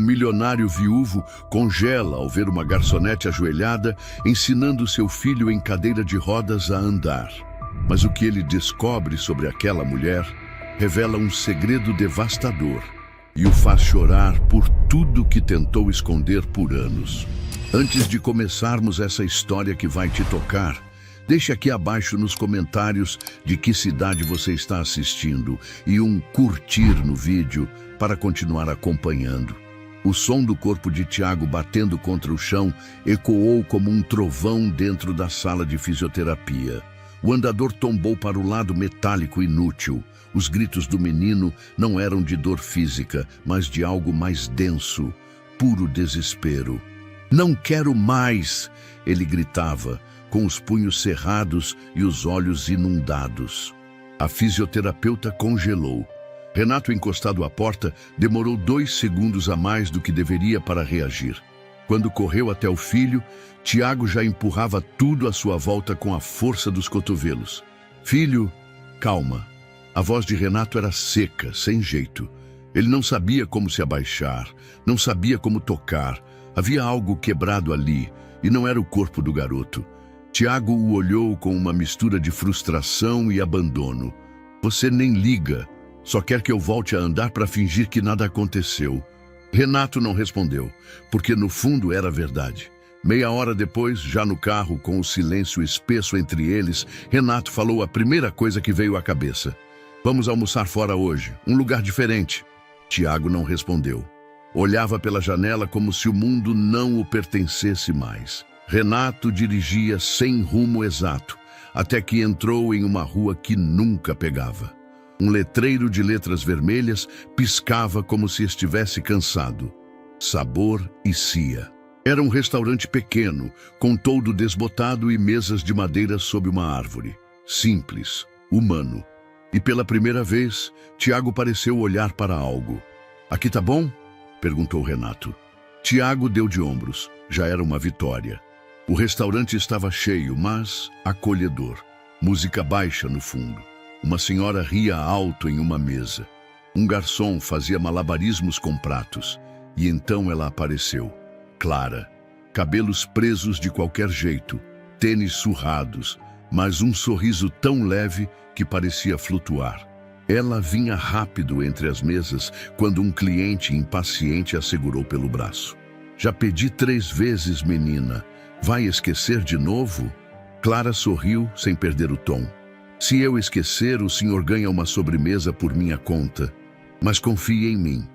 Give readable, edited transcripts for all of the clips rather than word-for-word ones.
milionário viúvo congela ao ver uma garçonete ajoelhada ensinando seu filho em cadeira de rodas a andar. Mas o que ele descobre sobre aquela mulher revela um segredo devastador e o faz chorar por tudo que tentou esconder por anos. Antes de começarmos essa história que vai te tocar, deixe aqui abaixo nos comentários de que cidade você está assistindo e um curtir no vídeo para continuar acompanhando. O som do corpo de Tiago batendo contra o chão ecoou como um trovão dentro da sala de fisioterapia. O andador tombou para o lado metálico inútil. Os gritos do menino não eram de dor física, mas de algo mais denso, puro desespero. "Não quero mais!" ele gritava, com os punhos cerrados e os olhos inundados. A fisioterapeuta congelou. Renato, encostado à porta, demorou 2 segundos a mais do que deveria para reagir. Quando correu até o filho, Tiago já empurrava tudo à sua volta com a força dos cotovelos. "Filho, calma." A voz de Renato era seca, sem jeito. Ele não sabia como se abaixar, não sabia como tocar. Havia algo quebrado ali, e não era o corpo do garoto. Tiago o olhou com uma mistura de frustração e abandono. "Você nem liga, só quer que eu volte a andar para fingir que nada aconteceu." Renato não respondeu, porque no fundo era verdade. Meia hora depois, já no carro, com o silêncio espesso entre eles, Renato falou a primeira coisa que veio à cabeça. "Vamos almoçar fora hoje, um lugar diferente." Tiago não respondeu. Olhava pela janela como se o mundo não o pertencesse mais. Renato dirigia sem rumo exato, até que entrou em uma rua que nunca pegava. Um letreiro de letras vermelhas piscava como se estivesse cansado. Sabor e Cia. Era um restaurante pequeno, com toldo desbotado e mesas de madeira sob uma árvore. Simples, humano. E pela primeira vez, Tiago pareceu olhar para algo. "Aqui tá bom?" perguntou Renato. Tiago deu de ombros. Já era uma vitória. O restaurante estava cheio, mas acolhedor. Música baixa no fundo. Uma senhora ria alto em uma mesa. Um garçom fazia malabarismos com pratos. E então ela apareceu. Clara. Cabelos presos de qualquer jeito. Tênis surrados. Mas um sorriso tão leve que parecia flutuar. Ela vinha rápido entre as mesas quando um cliente impaciente a segurou pelo braço. "Já pedi 3 vezes, menina. Vai esquecer de novo?" Clara sorriu sem perder o tom. "Se eu esquecer, o senhor ganha uma sobremesa por minha conta. Mas confie em mim.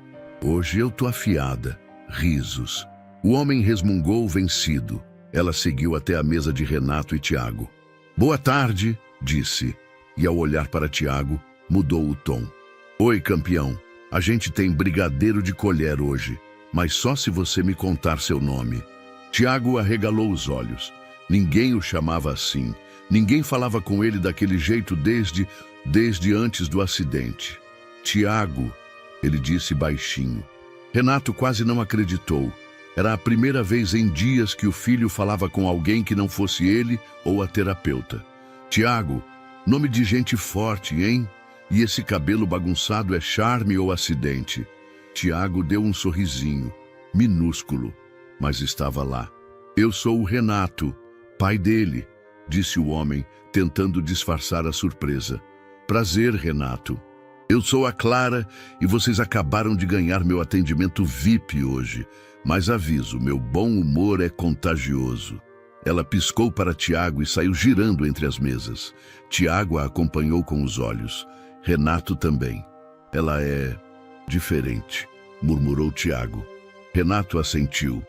Hoje eu tô afiada." Risos. O homem resmungou vencido. Ela seguiu até a mesa de Renato e Tiago. "Boa tarde", disse. E ao olhar para Tiago, mudou o tom. "Oi, campeão. A gente tem brigadeiro de colher hoje, mas só se você me contar seu nome." Tiago arregalou os olhos. Ninguém o chamava assim. Ninguém falava com ele daquele jeito desde antes do acidente. "Tiago", ele disse baixinho. Renato quase não acreditou. Era a primeira vez em dias que o filho falava com alguém que não fosse ele ou a terapeuta. "Tiago, nome de gente forte, hein? E esse cabelo bagunçado é charme ou acidente?" Tiago deu um sorrisinho, minúsculo, mas estava lá. "Eu sou o Renato, pai dele", disse o homem, tentando disfarçar a surpresa. "Prazer, Renato. Eu sou a Clara e vocês acabaram de ganhar meu atendimento VIP hoje. Mas aviso, meu bom humor é contagioso." Ela piscou para Tiago e saiu girando entre as mesas. Tiago a acompanhou com os olhos. Renato também. "Ela é diferente", murmurou Tiago. Renato assentiu.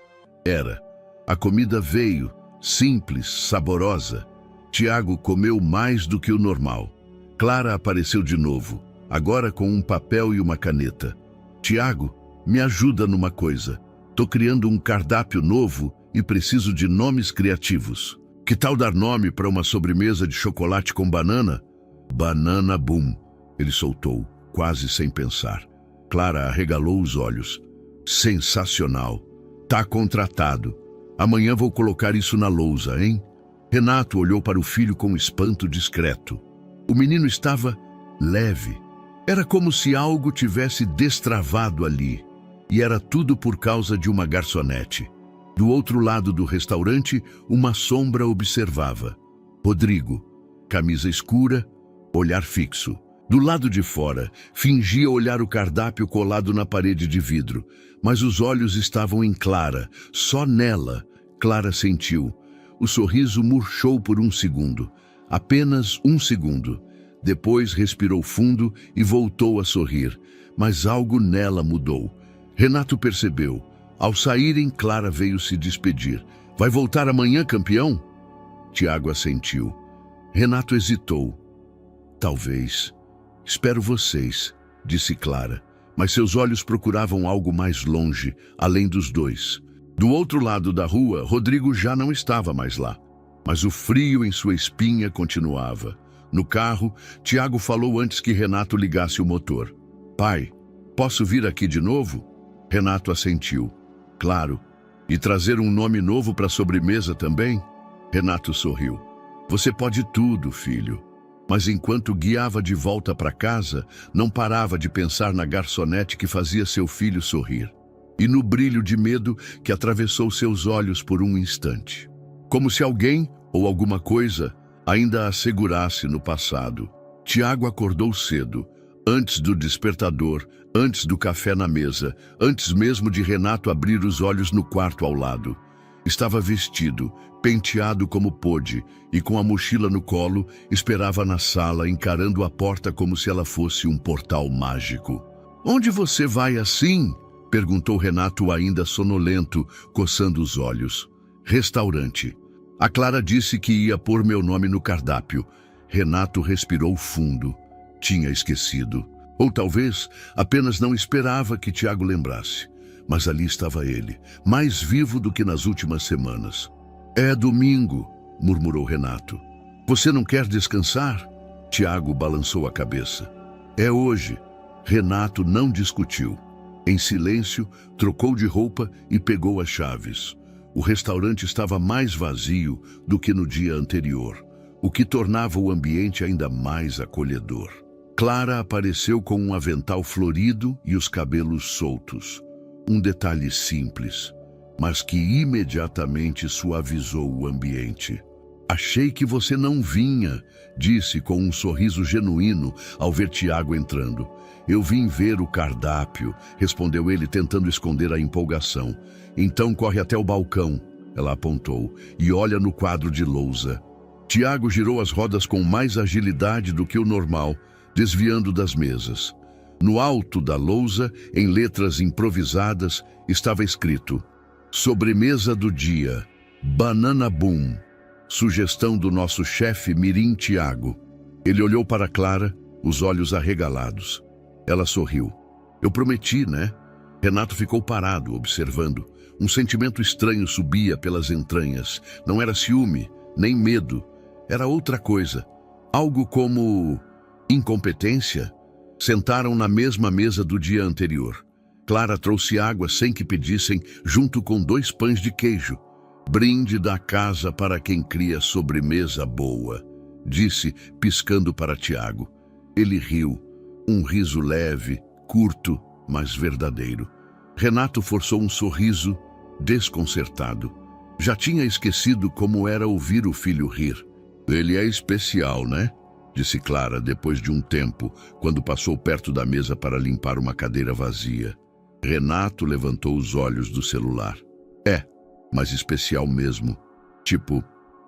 Era. A comida veio, simples, saborosa. Tiago comeu mais do que o normal. Clara apareceu de novo, agora com um papel e uma caneta. "Tiago, me ajuda numa coisa. Tô criando um cardápio novo e preciso de nomes criativos. Que tal dar nome para uma sobremesa de chocolate com banana?" "Banana Boom", ele soltou, quase sem pensar. Clara arregalou os olhos. "Sensacional. Tá contratado. Amanhã vou colocar isso na lousa, hein?" Renato olhou para o filho com espanto discreto. O menino estava leve. Era como se algo tivesse destravado ali. E era tudo por causa de uma garçonete. Do outro lado do restaurante, uma sombra observava. Rodrigo, camisa escura, olhar fixo. Do lado de fora, fingia olhar o cardápio colado na parede de vidro, mas os olhos estavam em Clara. Só nela, Clara sentiu. O sorriso murchou por um segundo. Apenas um segundo. Depois respirou fundo e voltou a sorrir. Mas algo nela mudou. Renato percebeu. Ao saírem, Clara veio se despedir. Vai voltar amanhã, campeão? Tiago assentiu. Renato hesitou. Talvez. Espero vocês, disse Clara, mas seus olhos procuravam algo mais longe, além dos dois. Do outro lado da rua, Rodrigo já não estava mais lá, mas o frio em sua espinha continuava. No carro, Tiago falou antes que Renato ligasse o motor. Pai, posso vir aqui de novo? Renato assentiu. Claro. E trazer um nome novo para a sobremesa também? Renato sorriu. Você pode tudo, filho. Mas enquanto guiava de volta para casa, não parava de pensar na garçonete que fazia seu filho sorrir. E no brilho de medo que atravessou seus olhos por um instante. Como se alguém, ou alguma coisa, ainda a segurasse no passado. Tiago acordou cedo, antes do despertador, antes do café na mesa, antes mesmo de Renato abrir os olhos no quarto ao lado. Estava vestido, penteado como pôde, e com a mochila no colo, esperava na sala, encarando a porta como se ela fosse um portal mágico. Onde você vai assim? Perguntou Renato ainda sonolento, coçando os olhos. Restaurante. A Clara disse que ia pôr meu nome no cardápio. Renato respirou fundo. Tinha esquecido. Ou talvez apenas não esperava que Tiago lembrasse. Mas ali estava ele, mais vivo do que nas últimas semanas. É domingo, murmurou Renato. Você não quer descansar? Tiago balançou a cabeça. É hoje. Renato não discutiu. Em silêncio, trocou de roupa e pegou as chaves. O restaurante estava mais vazio do que no dia anterior, o que tornava o ambiente ainda mais acolhedor. Clara apareceu com um avental florido e os cabelos soltos. Um detalhe simples, mas que imediatamente suavizou o ambiente. Achei que você não vinha, disse com um sorriso genuíno ao ver Tiago entrando. Eu vim ver o cardápio, respondeu ele tentando esconder a empolgação. Então corre até o balcão, ela apontou, e olha no quadro de lousa. Tiago girou as rodas com mais agilidade do que o normal, desviando das mesas. No alto da lousa, em letras improvisadas, estava escrito: Sobremesa do dia, Banana Boom. Sugestão do nosso chefe Mirim Tiago. Ele olhou para Clara, os olhos arregalados. Ela sorriu. Eu prometi, né? Renato ficou parado, observando. Um sentimento estranho subia pelas entranhas. Não era ciúme, nem medo. Era outra coisa. Algo como incompetência. Sentaram na mesma mesa do dia anterior. Clara trouxe água sem que pedissem, junto com 2 pães de queijo. Brinde da casa para quem cria sobremesa boa, disse, piscando para Tiago. Ele riu, um riso leve, curto, mas verdadeiro. Renato forçou um sorriso, desconcertado. Já tinha esquecido como era ouvir o filho rir. Ele é especial, né? Disse Clara depois de um tempo, quando passou perto da mesa para limpar uma cadeira vazia. Renato levantou os olhos do celular. É, mas especial mesmo. Tipo,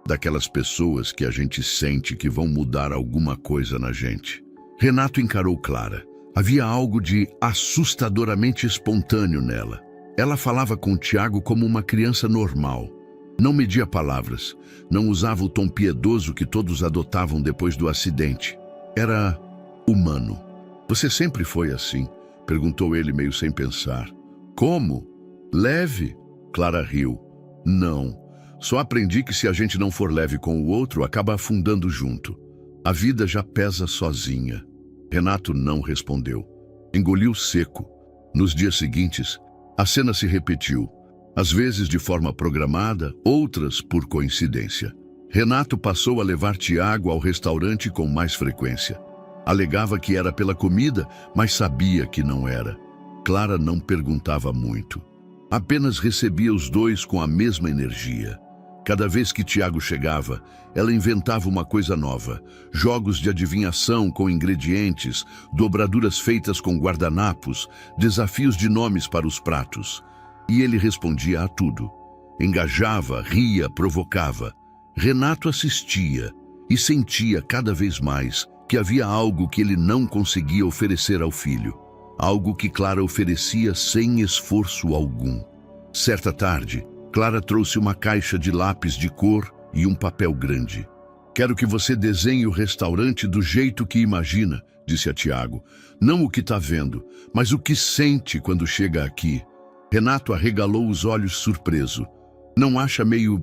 daquelas pessoas que a gente sente que vão mudar alguma coisa na gente. Renato encarou Clara. Havia algo de assustadoramente espontâneo nela. Ela falava com Tiago como uma criança normal. Não media palavras, não usava o tom piedoso que todos adotavam depois do acidente. Era humano. Você sempre foi assim? Perguntou ele meio sem pensar. Como? Leve? Clara riu. Não. Só aprendi que se a gente não for leve com o outro, acaba afundando junto. A vida já pesa sozinha. Renato não respondeu. Engoliu seco. Nos dias seguintes, a cena se repetiu. Às vezes de forma programada, outras por coincidência. Renato passou a levar Tiago ao restaurante com mais frequência. Alegava que era pela comida, mas sabia que não era. Clara não perguntava muito. Apenas recebia os dois com a mesma energia. Cada vez que Tiago chegava, ela inventava uma coisa nova. Jogos de adivinhação com ingredientes, dobraduras feitas com guardanapos, desafios de nomes para os pratos. E ele respondia a tudo. Engajava, ria, provocava. Renato assistia e sentia cada vez mais que havia algo que ele não conseguia oferecer ao filho. Algo que Clara oferecia sem esforço algum. Certa tarde, Clara trouxe uma caixa de lápis de cor e um papel grande. "Quero que você desenhe o restaurante do jeito que imagina", disse a Tiago. "Não o que está vendo, mas o que sente quando chega aqui." Renato arregalou os olhos surpreso. "Não acha meio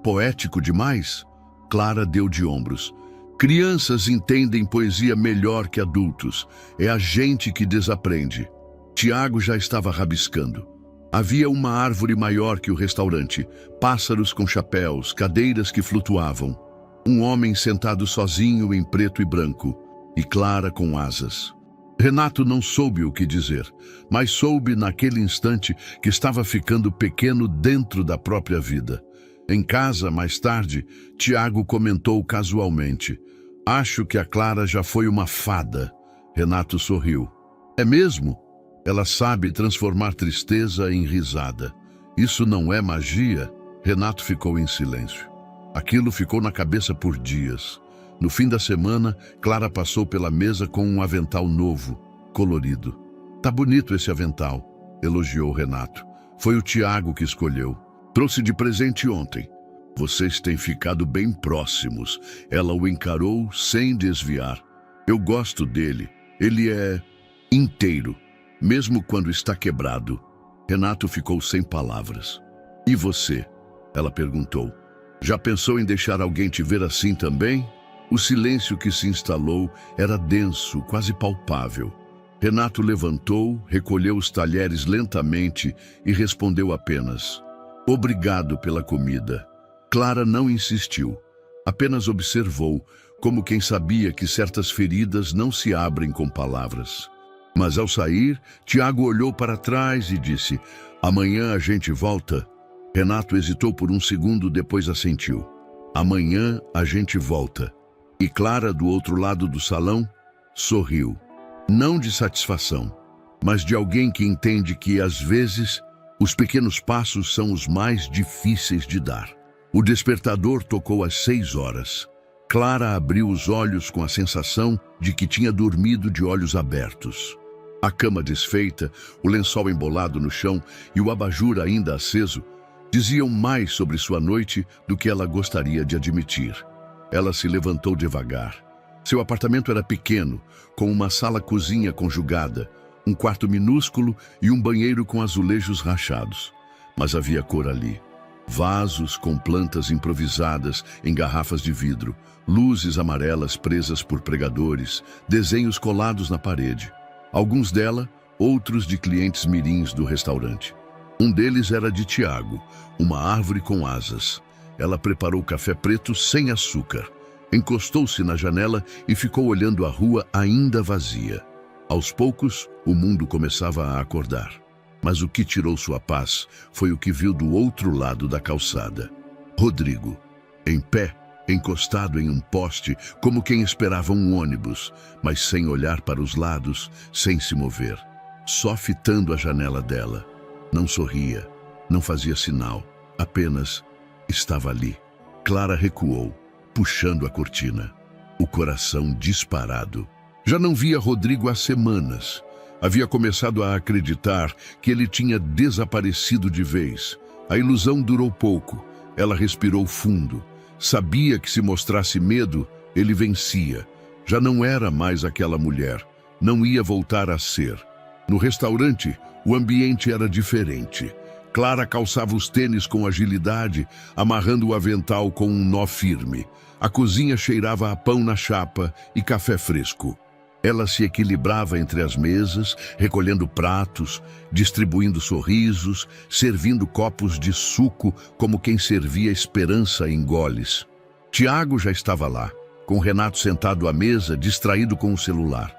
poético demais?" Clara deu de ombros. "Crianças entendem poesia melhor que adultos. É a gente que desaprende." Tiago já estava rabiscando. Havia uma árvore maior que o restaurante, pássaros com chapéus, cadeiras que flutuavam. Um homem sentado sozinho em preto e branco, e Clara com asas. Renato não soube o que dizer, mas soube naquele instante que estava ficando pequeno dentro da própria vida. Em casa, mais tarde, Tiago comentou casualmente: "Acho que a Clara já foi uma fada." Renato sorriu. "É mesmo? Ela sabe transformar tristeza em risada. Isso não é magia?" Renato ficou em silêncio. Aquilo ficou na cabeça por dias. No fim da semana, Clara passou pela mesa com um avental novo, colorido. "Tá bonito esse avental", elogiou Renato. "Foi o Tiago que escolheu. Trouxe de presente ontem." "Vocês têm ficado bem próximos." Ela o encarou sem desviar. "Eu gosto dele. Ele é inteiro, mesmo quando está quebrado." Renato ficou sem palavras. "E você?" ela perguntou. "Já pensou em deixar alguém te ver assim também?" O silêncio que se instalou era denso, quase palpável. Renato levantou, recolheu os talheres lentamente e respondeu apenas: "Obrigado pela comida." Clara não insistiu, apenas observou, como quem sabia que certas feridas não se abrem com palavras. Mas ao sair, Tiago olhou para trás e disse: "Amanhã a gente volta?" Renato hesitou por um segundo, depois assentiu. "Amanhã a gente volta." E Clara, do outro lado do salão, sorriu. Não de satisfação, mas de alguém que entende que, às vezes, os pequenos passos são os mais difíceis de dar. O despertador tocou às 6 horas. Clara abriu os olhos com a sensação de que tinha dormido de olhos abertos. A cama desfeita, o lençol embolado no chão e o abajur ainda aceso diziam mais sobre sua noite do que ela gostaria de admitir. Ela se levantou devagar. Seu apartamento era pequeno, com uma sala-cozinha conjugada, um quarto minúsculo e um banheiro com azulejos rachados. Mas havia cor ali. Vasos com plantas improvisadas em garrafas de vidro, luzes amarelas presas por pregadores, desenhos colados na parede. Alguns dela, outros de clientes mirins do restaurante. Um deles era de Tiago, uma árvore com asas. Ela preparou café preto sem açúcar. Encostou-se na janela e ficou olhando a rua ainda vazia. Aos poucos, o mundo começava a acordar. Mas o que tirou sua paz foi o que viu do outro lado da calçada. Rodrigo, em pé, encostado em um poste, como quem esperava um ônibus, mas sem olhar para os lados, sem se mover. Só fitando a janela dela. Não sorria, não fazia sinal, apenas estava ali. Clara recuou, puxando a cortina. O coração disparado. Já não via Rodrigo há semanas. Havia começado a acreditar que ele tinha desaparecido de vez. A ilusão durou pouco. Ela respirou fundo. Sabia que se mostrasse medo, ele vencia. Já não era mais aquela mulher. Não ia voltar a ser. No restaurante, o ambiente era diferente. Clara calçava os tênis com agilidade, amarrando o avental com um nó firme. A cozinha cheirava a pão na chapa e café fresco. Ela se equilibrava entre as mesas, recolhendo pratos, distribuindo sorrisos, servindo copos de suco como quem servia esperança em goles. Tiago já estava lá, com Renato sentado à mesa, distraído com o celular.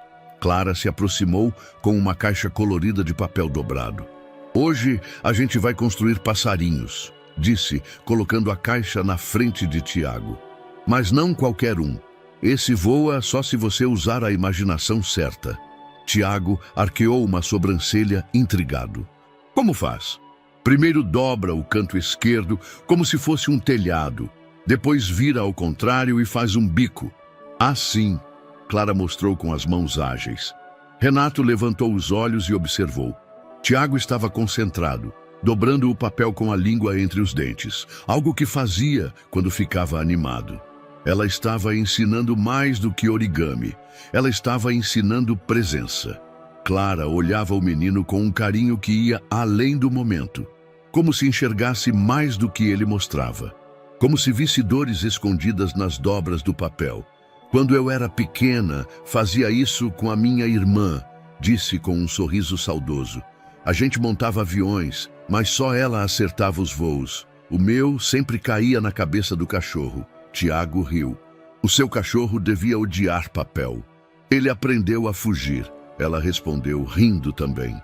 Clara se aproximou com uma caixa colorida de papel dobrado. Hoje a gente vai construir passarinhos, disse, colocando a caixa na frente de Tiago. Mas não qualquer um. Esse voa só se você usar a imaginação certa. Tiago arqueou uma sobrancelha intrigado. Como faz? Primeiro dobra o canto esquerdo como se fosse um telhado. Depois vira ao contrário e faz um bico. Assim, Clara mostrou com as mãos ágeis. Renato levantou os olhos e observou. Tiago estava concentrado, dobrando o papel com a língua entre os dentes, algo que fazia quando ficava animado. Ela estava ensinando mais do que origami. Ela estava ensinando presença. Clara olhava o menino com um carinho que ia além do momento, como se enxergasse mais do que ele mostrava, como se visse dores escondidas nas dobras do papel. Quando eu era pequena, fazia isso com a minha irmã, disse com um sorriso saudoso. A gente montava aviões, mas só ela acertava os voos. O meu sempre caía na cabeça do cachorro. Tiago riu. O seu cachorro devia odiar papel. Ele aprendeu a fugir. Ela respondeu, rindo também.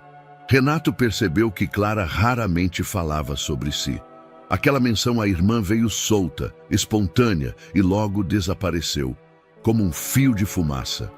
Renato percebeu que Clara raramente falava sobre si. Aquela menção à irmã veio solta, espontânea e logo desapareceu, como um fio de fumaça.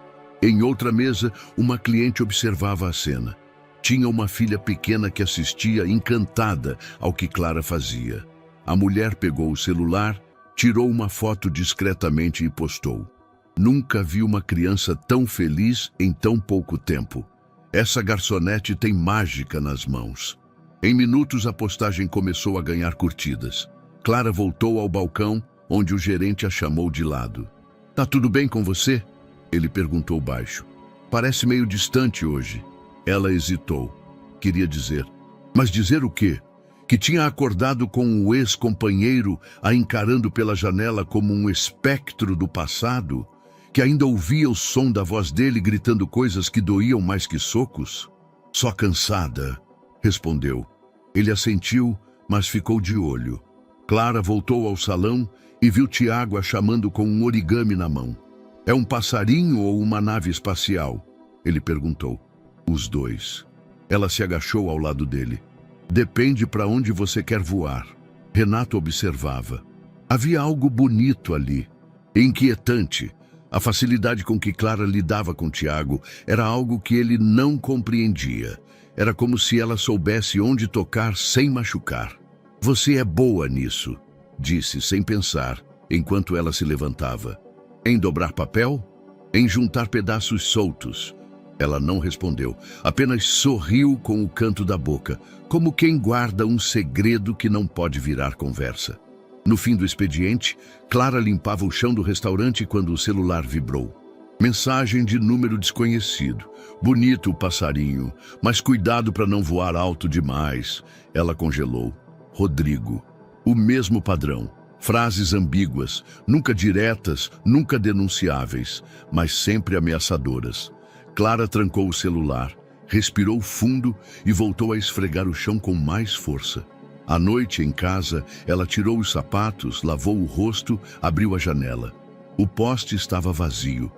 Em outra mesa, uma cliente observava a cena. Tinha uma filha pequena que assistia encantada ao que Clara fazia. A mulher pegou o celular, tirou uma foto discretamente e postou. Nunca vi uma criança tão feliz em tão pouco tempo. Essa garçonete tem mágica nas mãos. Em minutos a postagem começou a ganhar curtidas. Clara voltou ao balcão, onde o gerente a chamou de lado. Tá tudo bem com você? Ele perguntou baixo. Parece meio distante hoje. Ela hesitou. Queria dizer. Mas dizer o quê? Que tinha acordado com o ex-companheiro a encarando pela janela como um espectro do passado, que ainda ouvia o som da voz dele gritando coisas que doíam mais que socos? Só cansada, respondeu. Ele assentiu, mas ficou de olho. Clara voltou ao salão e viu Tiago a chamando com um origami na mão. É um passarinho ou uma nave espacial? Ele perguntou. Os dois. Ela se agachou ao lado dele. Depende para onde você quer voar. Renato observava. Havia algo bonito ali, inquietante. A facilidade com que Clara lidava com Tiago era algo que ele não compreendia. Era como se ela soubesse onde tocar sem machucar. Você é boa nisso, disse sem pensar, enquanto ela se levantava. Em dobrar papel? Em juntar pedaços soltos? Ela não respondeu, apenas sorriu com o canto da boca, como quem guarda um segredo que não pode virar conversa. No fim do expediente, Clara limpava o chão do restaurante quando o celular vibrou. Mensagem de número desconhecido. Bonito o passarinho, mas cuidado para não voar alto demais. Ela congelou. Rodrigo. O mesmo padrão. Frases ambíguas, nunca diretas, nunca denunciáveis, mas sempre ameaçadoras. Clara trancou o celular, respirou fundo e voltou a esfregar o chão com mais força. À noite, em casa, ela tirou os sapatos, lavou o rosto, abriu a janela. O poste estava vazio.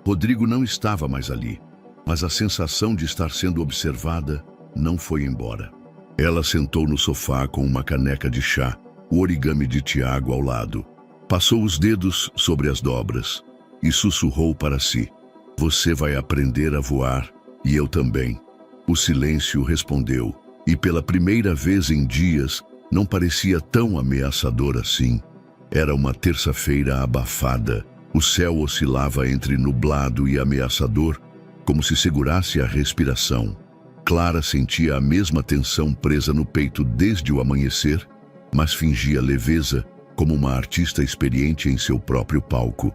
Rodrigo não estava mais ali, mas a sensação de estar sendo observada não foi embora. Ela sentou no sofá com uma caneca de chá, o origami de Tiago ao lado. Passou os dedos sobre as dobras e sussurrou para si. Você vai aprender a voar, e eu também. O silêncio respondeu, e pela primeira vez em dias, não parecia tão ameaçador assim. Era uma terça-feira abafada. O céu oscilava entre nublado e ameaçador, como se segurasse a respiração. Clara sentia a mesma tensão presa no peito desde o amanhecer, mas fingia leveza, como uma artista experiente em seu próprio palco.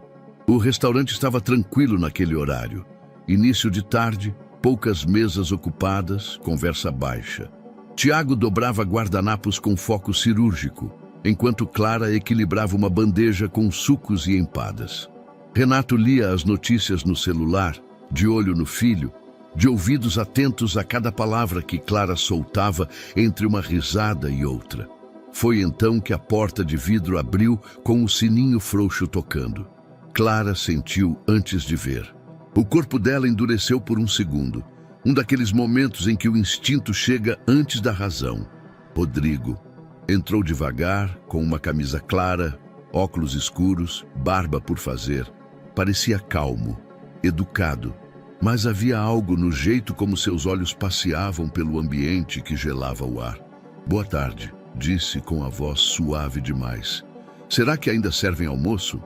O restaurante estava tranquilo naquele horário. Início de tarde, poucas mesas ocupadas, conversa baixa. Tiago dobrava guardanapos com foco cirúrgico, enquanto Clara equilibrava uma bandeja com sucos e empadas. Renato lia as notícias no celular, de olho no filho, de ouvidos atentos a cada palavra que Clara soltava entre uma risada e outra. Foi então que a porta de vidro abriu com o sininho frouxo tocando. Clara sentiu antes de ver. O corpo dela endureceu por um segundo. Um daqueles momentos em que o instinto chega antes da razão. Rodrigo entrou devagar, com uma camisa clara, óculos escuros, barba por fazer. Parecia calmo, educado, mas havia algo no jeito como seus olhos passeavam pelo ambiente que gelava o ar. "Boa tarde", disse com a voz suave demais. "Será que ainda servem almoço?"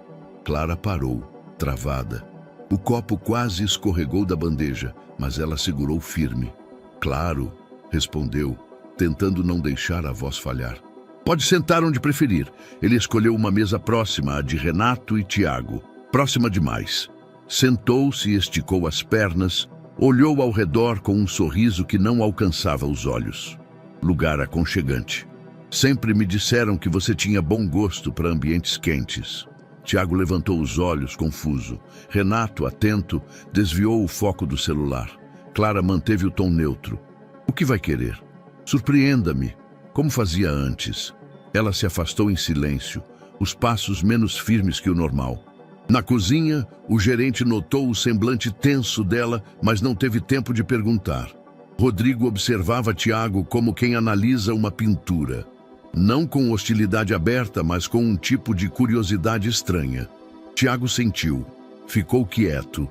Clara parou, travada. O copo quase escorregou da bandeja, mas ela segurou firme. "Claro", respondeu, tentando não deixar a voz falhar. "Pode sentar onde preferir." Ele escolheu uma mesa próxima à de Renato e Tiago. Próxima demais. Sentou-se e esticou as pernas, olhou ao redor com um sorriso que não alcançava os olhos. Lugar aconchegante. "Sempre me disseram que você tinha bom gosto para ambientes quentes." Tiago levantou os olhos, confuso. Renato, atento, desviou o foco do celular. Clara manteve o tom neutro. "O que vai querer?" "Surpreenda-me, como fazia antes." Ela se afastou em silêncio, os passos menos firmes que o normal. Na cozinha, o gerente notou o semblante tenso dela, mas não teve tempo de perguntar. Rodrigo observava Tiago como quem analisa uma pintura. Não com hostilidade aberta, mas com um tipo de curiosidade estranha. Tiago sentiu, ficou quieto,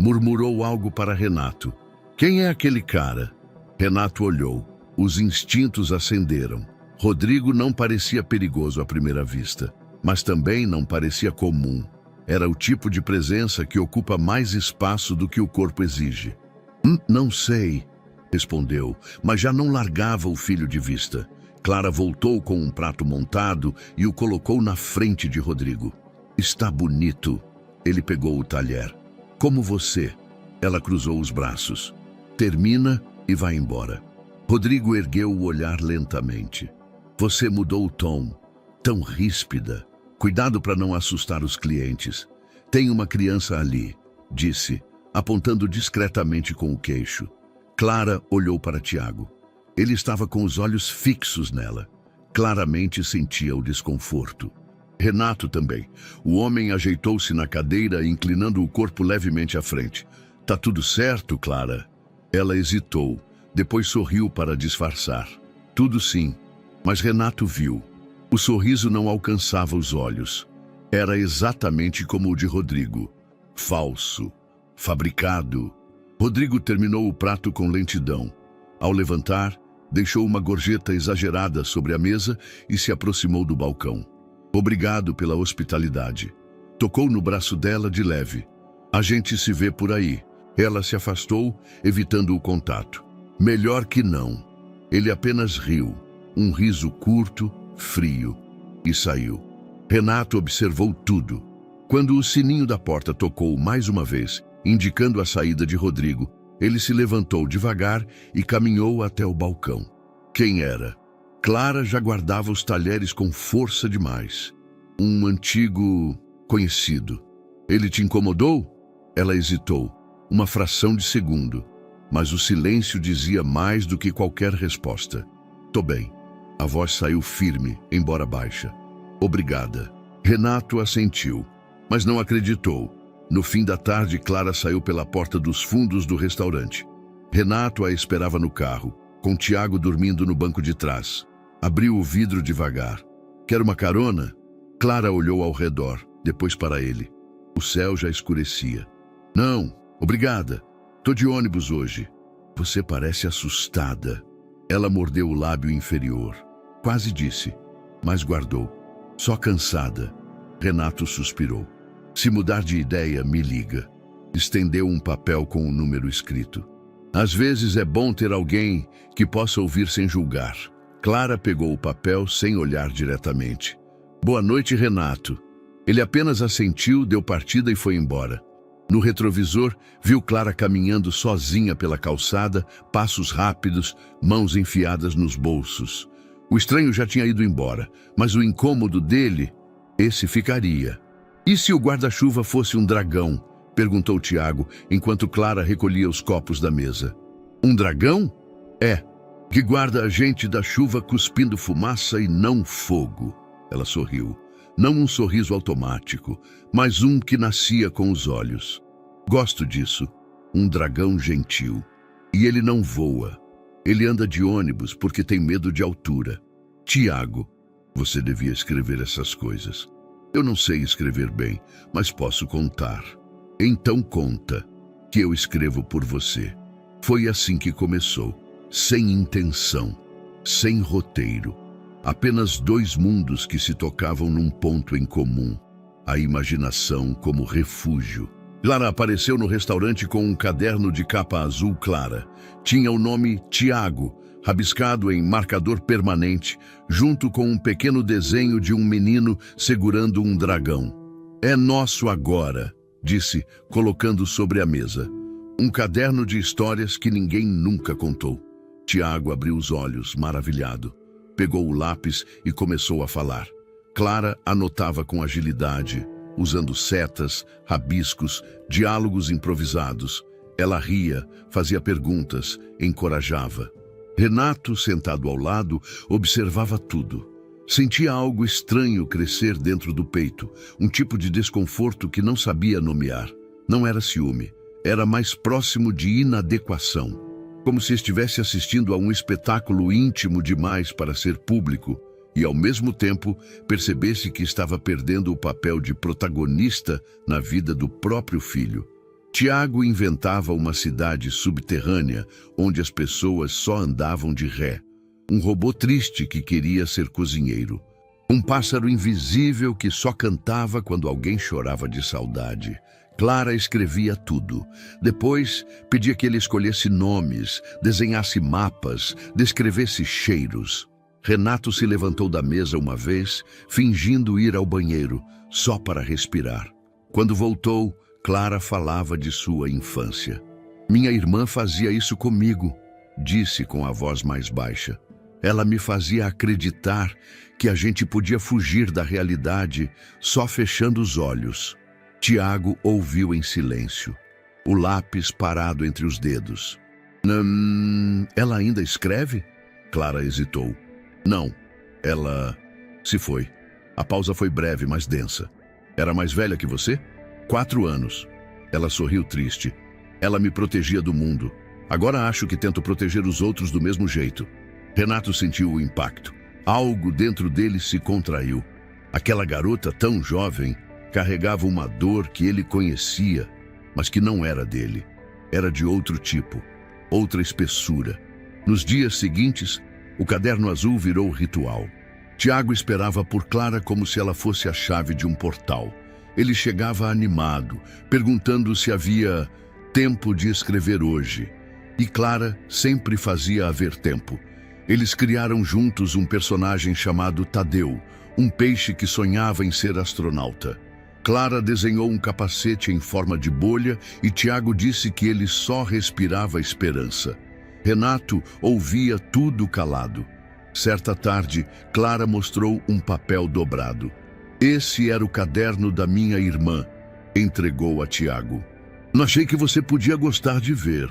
murmurou algo para Renato. "Quem é aquele cara?" Renato olhou. Os instintos acenderam. Rodrigo não parecia perigoso à primeira vista, mas também não parecia comum. Era o tipo de presença que ocupa mais espaço do que o corpo exige. Não sei", respondeu, mas já não largava o filho de vista. Clara voltou com um prato montado e o colocou na frente de Rodrigo. "Está bonito." Ele pegou o talher. "Como você." Ela cruzou os braços. "Termina e vai embora." Rodrigo ergueu o olhar lentamente. "Você mudou o tom. Tão ríspida. Cuidado para não assustar os clientes. Tem uma criança ali", disse, apontando discretamente com o queixo. Clara olhou para Tiago. Ele estava com os olhos fixos nela. Claramente sentia o desconforto. Renato também. O homem ajeitou-se na cadeira, inclinando o corpo levemente à frente. "Tá tudo certo, Clara?" Ela hesitou, depois sorriu para disfarçar. "Tudo sim." Mas Renato viu. O sorriso não alcançava os olhos. Era exatamente como o de Rodrigo. Falso. Fabricado. Rodrigo terminou o prato com lentidão. Ao levantar, deixou uma gorjeta exagerada sobre a mesa e se aproximou do balcão. "Obrigado pela hospitalidade." Tocou no braço dela de leve. "A gente se vê por aí." Ela se afastou, evitando o contato. "Melhor que não." Ele apenas riu. Um riso curto, frio, e saiu. Renato observou tudo. Quando o sininho da porta tocou mais uma vez, indicando a saída de Rodrigo, ele se levantou devagar e caminhou até o balcão. Quem era? Clara já guardava os talheres com força demais. Um antigo conhecido. "Ele te incomodou?" Ela hesitou, uma fração de segundo, mas o silêncio dizia mais do que qualquer resposta. "Tô bem." A voz saiu firme, embora baixa. "Obrigada." Renato assentiu, mas não acreditou. No fim da tarde, Clara saiu pela porta dos fundos do restaurante. Renato a esperava no carro, com Tiago dormindo no banco de trás. Abriu o vidro devagar. "Quer uma carona?" Clara olhou ao redor, depois para ele. O céu já escurecia. "Não, obrigada. Tô de ônibus hoje." "Você parece assustada." Ela mordeu o lábio inferior. Quase disse, mas guardou. "Só cansada." Renato suspirou. "Se mudar de ideia, me liga." Estendeu um papel com um número escrito. "Às vezes é bom ter alguém que possa ouvir sem julgar." Clara pegou o papel sem olhar diretamente. "Boa noite, Renato." Ele apenas assentiu, deu partida e foi embora. No retrovisor, viu Clara caminhando sozinha pela calçada, passos rápidos, mãos enfiadas nos bolsos. O estranho já tinha ido embora, mas o incômodo dele, esse ficaria. "E se o guarda-chuva fosse um dragão?" perguntou Tiago, enquanto Clara recolhia os copos da mesa. "Um dragão?" "É, que guarda a gente da chuva cuspindo fumaça e não fogo." Ela sorriu. Não um sorriso automático, mas um que nascia com os olhos. Gosto disso. Um dragão gentil. E ele não voa. Ele anda de ônibus porque tem medo de altura. Tiago, você devia escrever essas coisas. Eu não sei escrever bem, mas posso contar. Então conta, que eu escrevo por você. Foi assim que começou, sem intenção, sem roteiro. Apenas dois mundos que se tocavam num ponto em comum. A imaginação como refúgio. Clara apareceu no restaurante com um caderno de capa azul clara. Tinha o nome Tiago, rabiscado em marcador permanente, junto com um pequeno desenho de um menino segurando um dragão. É nosso agora, disse, colocando sobre a mesa. Um caderno de histórias que ninguém nunca contou. Tiago abriu os olhos, maravilhado. Pegou o lápis e começou a falar. Clara anotava com agilidade, usando setas, rabiscos, diálogos improvisados. Ela ria, fazia perguntas, encorajava. Renato, sentado ao lado, observava tudo. Sentia algo estranho crescer dentro do peito, um tipo de desconforto que não sabia nomear. Não era ciúme, era mais próximo de inadequação. Como se estivesse assistindo a um espetáculo íntimo demais para ser público e, ao mesmo tempo, percebesse que estava perdendo o papel de protagonista na vida do próprio filho. Tiago inventava uma cidade subterrânea onde as pessoas só andavam de ré. Um robô triste que queria ser cozinheiro. Um pássaro invisível que só cantava quando alguém chorava de saudade. Clara escrevia tudo. Depois, pedia que ele escolhesse nomes, desenhasse mapas, descrevesse cheiros. Renato se levantou da mesa uma vez, fingindo ir ao banheiro, só para respirar. Quando voltou, Clara falava de sua infância. Minha irmã fazia isso comigo, disse com a voz mais baixa. Ela me fazia acreditar que a gente podia fugir da realidade só fechando os olhos. Tiago ouviu em silêncio, o lápis parado entre os dedos. Ela ainda escreve? Clara hesitou. Não, ela se foi. A pausa foi breve, mas densa. Era mais velha que você? 4 anos. Ela sorriu triste. Ela me protegia do mundo. Agora acho que tento proteger os outros do mesmo jeito. Renato sentiu o impacto. Algo dentro dele se contraiu. Aquela garota tão jovem carregava uma dor que ele conhecia, mas que não era dele. Era de outro tipo, outra espessura. Nos dias seguintes, o caderno azul virou ritual. Tiago esperava por Clara como se ela fosse a chave de um portal. Ele chegava animado, perguntando se havia tempo de escrever hoje. E Clara sempre fazia haver tempo. Eles criaram juntos um personagem chamado Tadeu, um peixe que sonhava em ser astronauta. Clara desenhou um capacete em forma de bolha e Tiago disse que ele só respirava esperança. Renato ouvia tudo calado. Certa tarde, Clara mostrou um papel dobrado. Esse era o caderno da minha irmã, entregou a Tiago. Não achei que você podia gostar de ver.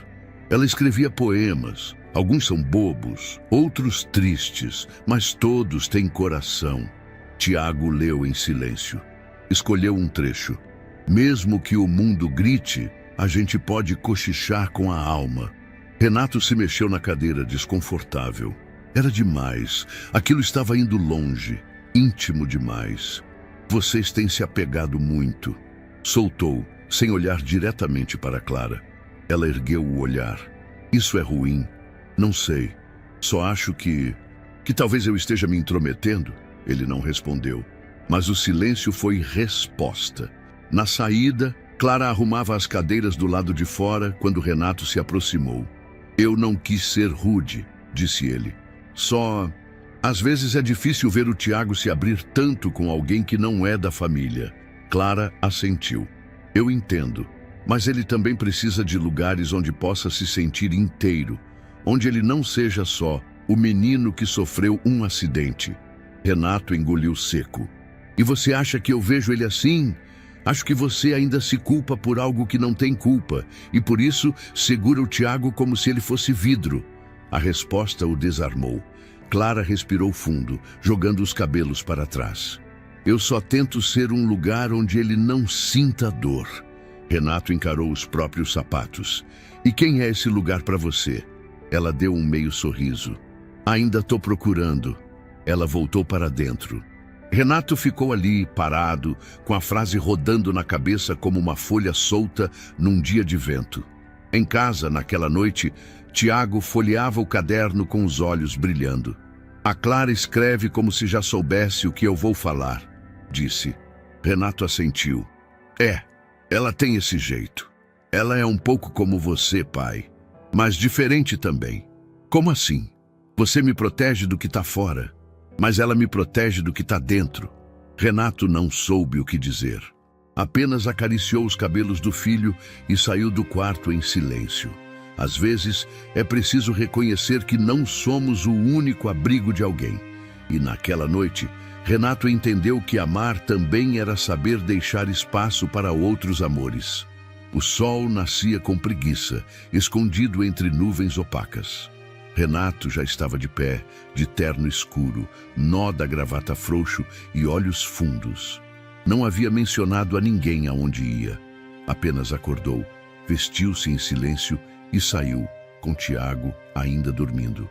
Ela escrevia poemas. Alguns são bobos, outros tristes, mas todos têm coração. Tiago leu em silêncio. Escolheu um trecho. Mesmo que o mundo grite, a gente pode cochichar com a alma. Renato se mexeu na cadeira, desconfortável. Era demais. Aquilo estava indo longe, íntimo demais. Vocês têm se apegado muito. Soltou, sem olhar diretamente para Clara. Ela ergueu o olhar. Isso é ruim. Não sei. Só acho que talvez eu esteja me intrometendo. Ele não respondeu. Mas o silêncio foi resposta. Na saída, Clara arrumava as cadeiras do lado de fora quando Renato se aproximou. Eu não quis ser rude, disse ele. Só, às vezes é difícil ver o Tiago se abrir tanto com alguém que não é da família. Clara assentiu. Eu entendo, mas ele também precisa de lugares onde possa se sentir inteiro, onde ele não seja só o menino que sofreu um acidente. Renato engoliu seco. E você acha que eu vejo ele assim? Acho que você ainda se culpa por algo que não tem culpa, e por isso segura o Tiago como se ele fosse vidro. A resposta o desarmou. Clara respirou fundo, jogando os cabelos para trás. Eu só tento ser um lugar onde ele não sinta dor. Renato encarou os próprios sapatos. E quem é esse lugar para você? Ela deu um meio sorriso. Ainda tô procurando. Ela voltou para dentro. Renato ficou ali, parado, com a frase rodando na cabeça como uma folha solta num dia de vento. Em casa, naquela noite, Tiago folheava o caderno com os olhos brilhando. A Clara escreve como se já soubesse o que eu vou falar, disse. Renato assentiu. Ela tem esse jeito. Ela é um pouco como você, pai, mas diferente também. Como assim? Você me protege do que está fora, mas ela me protege do que está dentro. Renato não soube o que dizer. Apenas acariciou os cabelos do filho e saiu do quarto em silêncio. Às vezes, é preciso reconhecer que não somos o único abrigo de alguém. E naquela noite, Renato entendeu que amar também era saber deixar espaço para outros amores. O sol nascia com preguiça, escondido entre nuvens opacas. Renato já estava de pé, de terno escuro, nó da gravata frouxo e olhos fundos. Não havia mencionado a ninguém aonde ia. Apenas acordou, vestiu-se em silêncio e saiu, com Tiago ainda dormindo.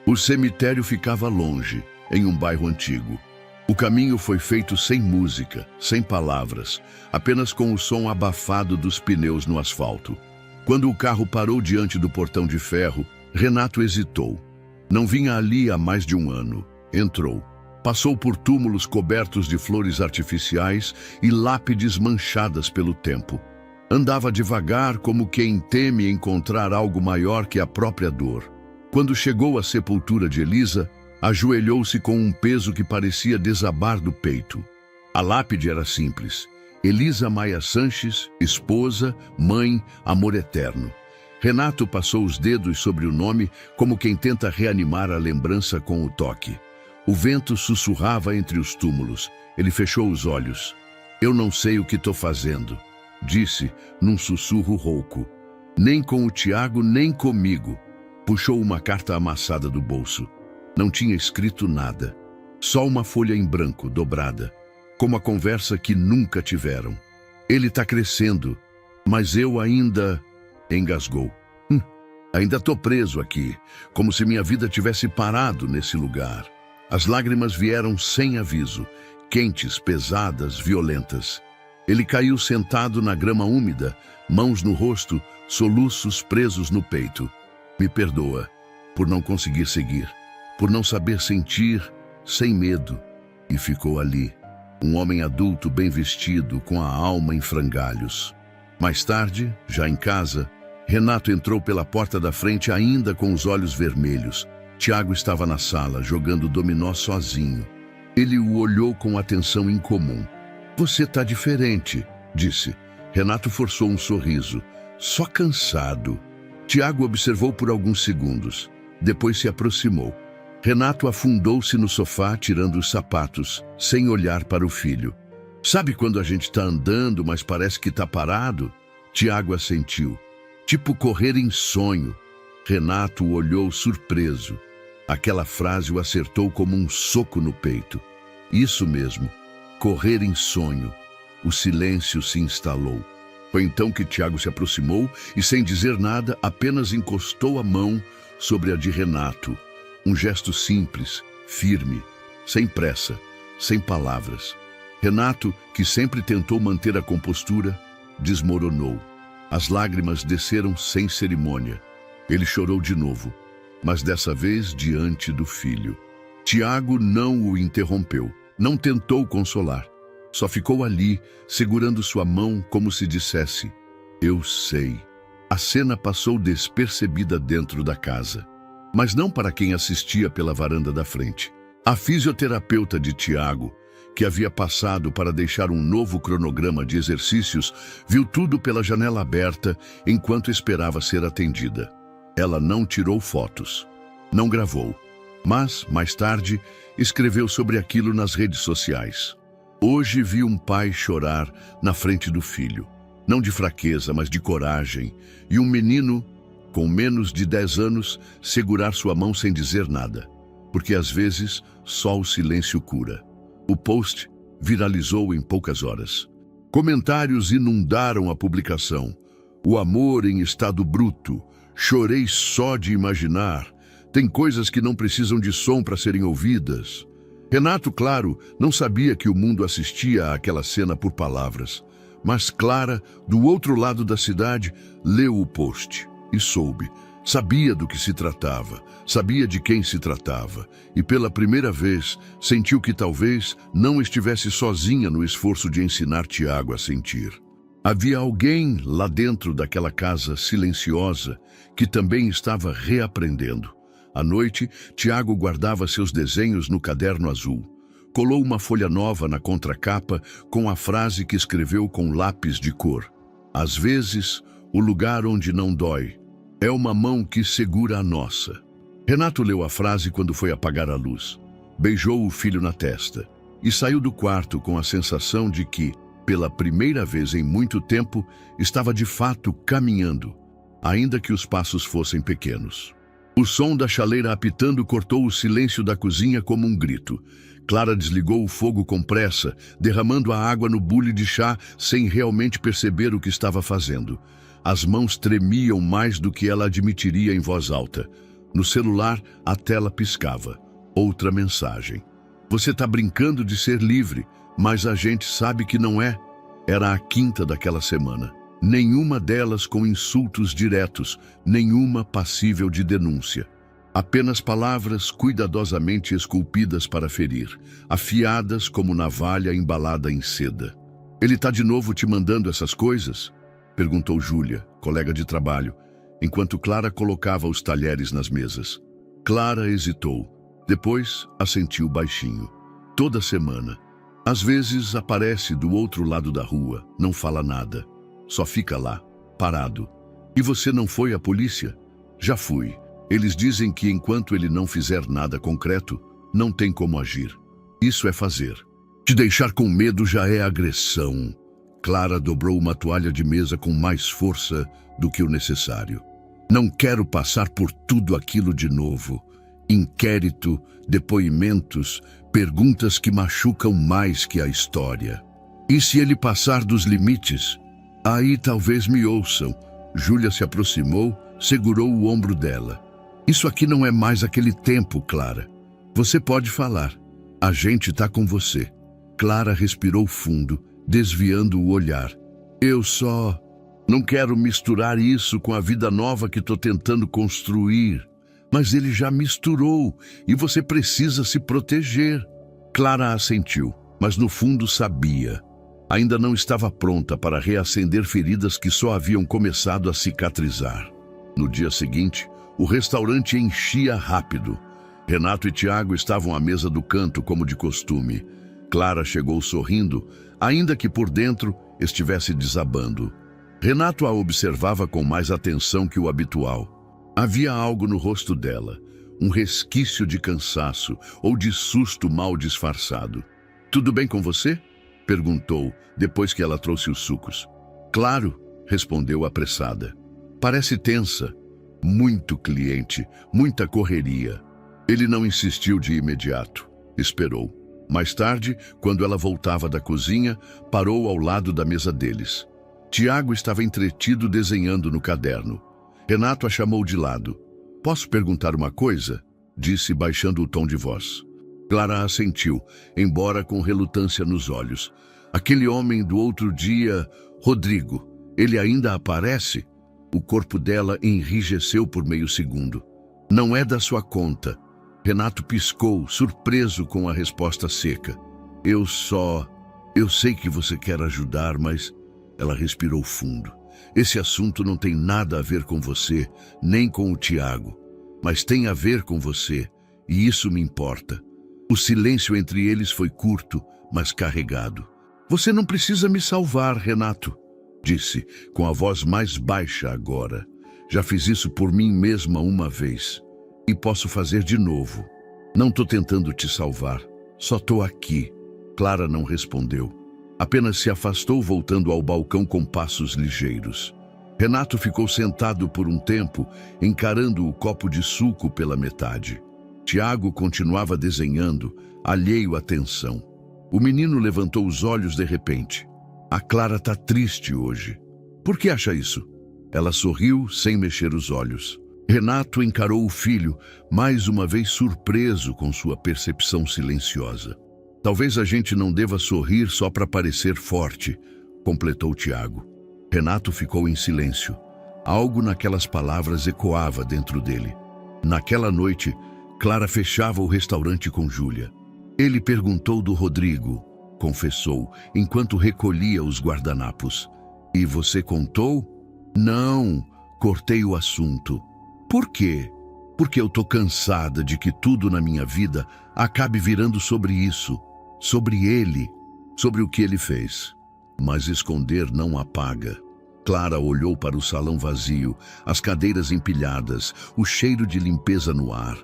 O cemitério ficava longe, em um bairro antigo. O caminho foi feito sem música, sem palavras, apenas com o som abafado dos pneus no asfalto. Quando o carro parou diante do portão de ferro, Renato hesitou. Não vinha ali há mais de um ano. Entrou. Passou por túmulos cobertos de flores artificiais e lápides manchadas pelo tempo. Andava devagar como quem teme encontrar algo maior que a própria dor. Quando chegou à sepultura de Elisa, ajoelhou-se com um peso que parecia desabar do peito. A lápide era simples. Elisa Maia Sanches, esposa, mãe, amor eterno. Renato passou os dedos sobre o nome como quem tenta reanimar a lembrança com o toque. O vento sussurrava entre os túmulos. Ele fechou os olhos. Eu não sei o que estou fazendo, disse num sussurro rouco. Nem com o Tiago, nem comigo. Puxou uma carta amassada do bolso. Não tinha escrito nada. Só uma folha em branco, dobrada. Como a conversa que nunca tiveram. Ele está crescendo, mas eu ainda... Engasgou. Ainda estou preso aqui, como se minha vida tivesse parado nesse lugar. As lágrimas vieram sem aviso, quentes, pesadas, violentas. Ele caiu sentado na grama úmida, mãos no rosto, soluços presos no peito. Me perdoa por não conseguir seguir, por não saber sentir, sem medo. E ficou ali, um homem adulto bem vestido, com a alma em frangalhos. Mais tarde, já em casa, Renato entrou pela porta da frente ainda com os olhos vermelhos. Tiago estava na sala, jogando dominó sozinho. Ele o olhou com atenção incomum. Você está diferente, disse. Renato forçou um sorriso. Só cansado. Tiago observou por alguns segundos. Depois se aproximou. Renato afundou-se no sofá, tirando os sapatos, sem olhar para o filho. Sabe quando a gente está andando, mas parece que está parado? Tiago assentiu. Tipo correr em sonho. Renato o olhou surpreso. Aquela frase o acertou como um soco no peito. Isso mesmo, correr em sonho. O silêncio se instalou. Foi então que Tiago se aproximou e, sem dizer nada, apenas encostou a mão sobre a de Renato. Um gesto simples, firme, sem pressa, sem palavras. Renato, que sempre tentou manter a compostura, desmoronou. As lágrimas desceram sem cerimônia. Ele chorou de novo, mas dessa vez diante do filho. Tiago não o interrompeu, não tentou consolar. Só ficou ali, segurando sua mão como se dissesse, eu sei. A cena passou despercebida dentro da casa, mas não para quem assistia pela varanda da frente. A fisioterapeuta de Tiago, que havia passado para deixar um novo cronograma de exercícios, viu tudo pela janela aberta enquanto esperava ser atendida. Ela não tirou fotos, não gravou, mas, mais tarde, escreveu sobre aquilo nas redes sociais. Hoje vi um pai chorar na frente do filho, não de fraqueza, mas de coragem, e um menino, com menos de 10 anos, segurar sua mão sem dizer nada, porque às vezes só o silêncio cura. O post viralizou em poucas horas. Comentários inundaram a publicação. O amor em estado bruto. Chorei só de imaginar. Tem coisas que não precisam de som para serem ouvidas. Renato, claro, não sabia que o mundo assistia àquela cena por palavras. Mas Clara, do outro lado da cidade, leu o post e soube. Sabia do que se tratava, sabia de quem se tratava, e pela primeira vez sentiu que talvez não estivesse sozinha no esforço de ensinar Tiago a sentir. Havia alguém lá dentro daquela casa silenciosa que também estava reaprendendo. À noite, Tiago guardava seus desenhos no caderno azul. Colou uma folha nova na contracapa com a frase que escreveu com lápis de cor. Às vezes, o lugar onde não dói é uma mão que segura a nossa. Renato leu a frase quando foi apagar a luz. Beijou o filho na testa e saiu do quarto com a sensação de que, pela primeira vez em muito tempo, estava de fato caminhando, ainda que os passos fossem pequenos. O som da chaleira apitando cortou o silêncio da cozinha como um grito. Clara desligou o fogo com pressa, derramando a água no bule de chá sem realmente perceber o que estava fazendo. As mãos tremiam mais do que ela admitiria em voz alta. No celular, a tela piscava. Outra mensagem. Você está brincando de ser livre, mas a gente sabe que não é. Era a quinta daquela semana. Nenhuma delas com insultos diretos, nenhuma passível de denúncia. Apenas palavras cuidadosamente esculpidas para ferir, afiadas como navalha embalada em seda. Ele está de novo te mandando essas coisas? Perguntou Júlia, colega de trabalho, enquanto Clara colocava os talheres nas mesas. Clara hesitou. Depois assentiu baixinho. Toda semana. Às vezes aparece do outro lado da rua, não fala nada. Só fica lá, parado. E você não foi à polícia? Já fui. Eles dizem que enquanto ele não fizer nada concreto, não tem como agir. Isso é fazer. Te deixar com medo já é agressão. Clara dobrou uma toalha de mesa com mais força do que o necessário. Não quero passar por tudo aquilo de novo. Inquérito, depoimentos, perguntas que machucam mais que a história. E se ele passar dos limites? Aí talvez me ouçam. Júlia se aproximou, segurou o ombro dela. Isso aqui não é mais aquele tempo, Clara. Você pode falar. A gente tá com você. Clara respirou fundo, desviando o olhar. Eu só não quero misturar isso com a vida nova que tô tentando construir. Mas ele já misturou e você precisa se proteger. Clara assentiu, mas no fundo sabia. Ainda não estava pronta para reacender feridas que só haviam começado a cicatrizar. No dia seguinte, o restaurante enchia rápido. Renato e Tiago estavam à mesa do canto, como de costume. Clara chegou sorrindo, ainda que por dentro estivesse desabando. Renato a observava com mais atenção que o habitual. Havia algo no rosto dela, um resquício de cansaço ou de susto mal disfarçado. Tudo bem com você? Perguntou, depois que ela trouxe os sucos. Claro, respondeu apressada. Parece tensa. Muito cliente, muita correria. Ele não insistiu de imediato. Esperou. Mais tarde, quando ela voltava da cozinha, parou ao lado da mesa deles. Tiago estava entretido desenhando no caderno. Renato a chamou de lado. Posso perguntar uma coisa? Disse, baixando o tom de voz. Clara assentiu, embora com relutância nos olhos. Aquele homem do outro dia, Rodrigo, ele ainda aparece? O corpo dela enrijeceu por meio segundo. Não é da sua conta. Renato piscou, surpreso com a resposta seca. Eu sei que você quer ajudar, mas... Ela respirou fundo. Esse assunto não tem nada a ver com você, nem com o Tiago. Mas tem a ver com você, e isso me importa. O silêncio entre eles foi curto, mas carregado. Você não precisa me salvar, Renato, disse, com a voz mais baixa agora. Já fiz isso por mim mesma uma vez. E posso fazer de novo. Não estou tentando te salvar. Só estou aqui. Clara não respondeu. Apenas se afastou, voltando ao balcão com passos ligeiros. Renato ficou sentado por um tempo, encarando o copo de suco pela metade. Tiago continuava desenhando, alheio à tensão. O menino levantou os olhos de repente. A Clara tá triste hoje. Por que acha isso? Ela sorriu sem mexer os olhos. Renato encarou o filho, mais uma vez surpreso com sua percepção silenciosa. Talvez a gente não deva sorrir só para parecer forte, completou Tiago. Renato ficou em silêncio. Algo naquelas palavras ecoava dentro dele. Naquela noite, Clara fechava o restaurante com Júlia. Ele perguntou do Rodrigo, confessou, enquanto recolhia os guardanapos. E você contou? Não, cortei o assunto. Por quê? Porque eu tô cansada de que tudo na minha vida acabe virando sobre isso, sobre ele, sobre o que ele fez. Mas esconder não apaga. Clara olhou para o salão vazio, as cadeiras empilhadas, o cheiro de limpeza no ar.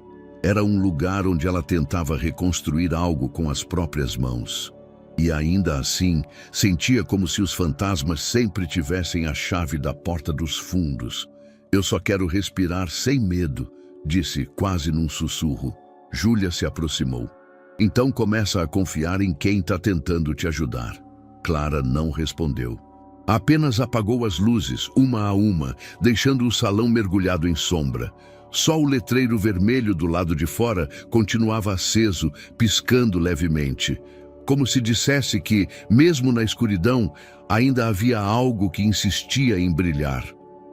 Era um lugar onde ela tentava reconstruir algo com as próprias mãos. E ainda assim, sentia como se os fantasmas sempre tivessem a chave da porta dos fundos. Eu só quero respirar sem medo, disse quase num sussurro. Júlia se aproximou. Então começa a confiar em quem está tentando te ajudar. Clara não respondeu. Apenas apagou as luzes, uma a uma, deixando o salão mergulhado em sombra. Só o letreiro vermelho do lado de fora continuava aceso, piscando levemente. Como se dissesse que, mesmo na escuridão, ainda havia algo que insistia em brilhar.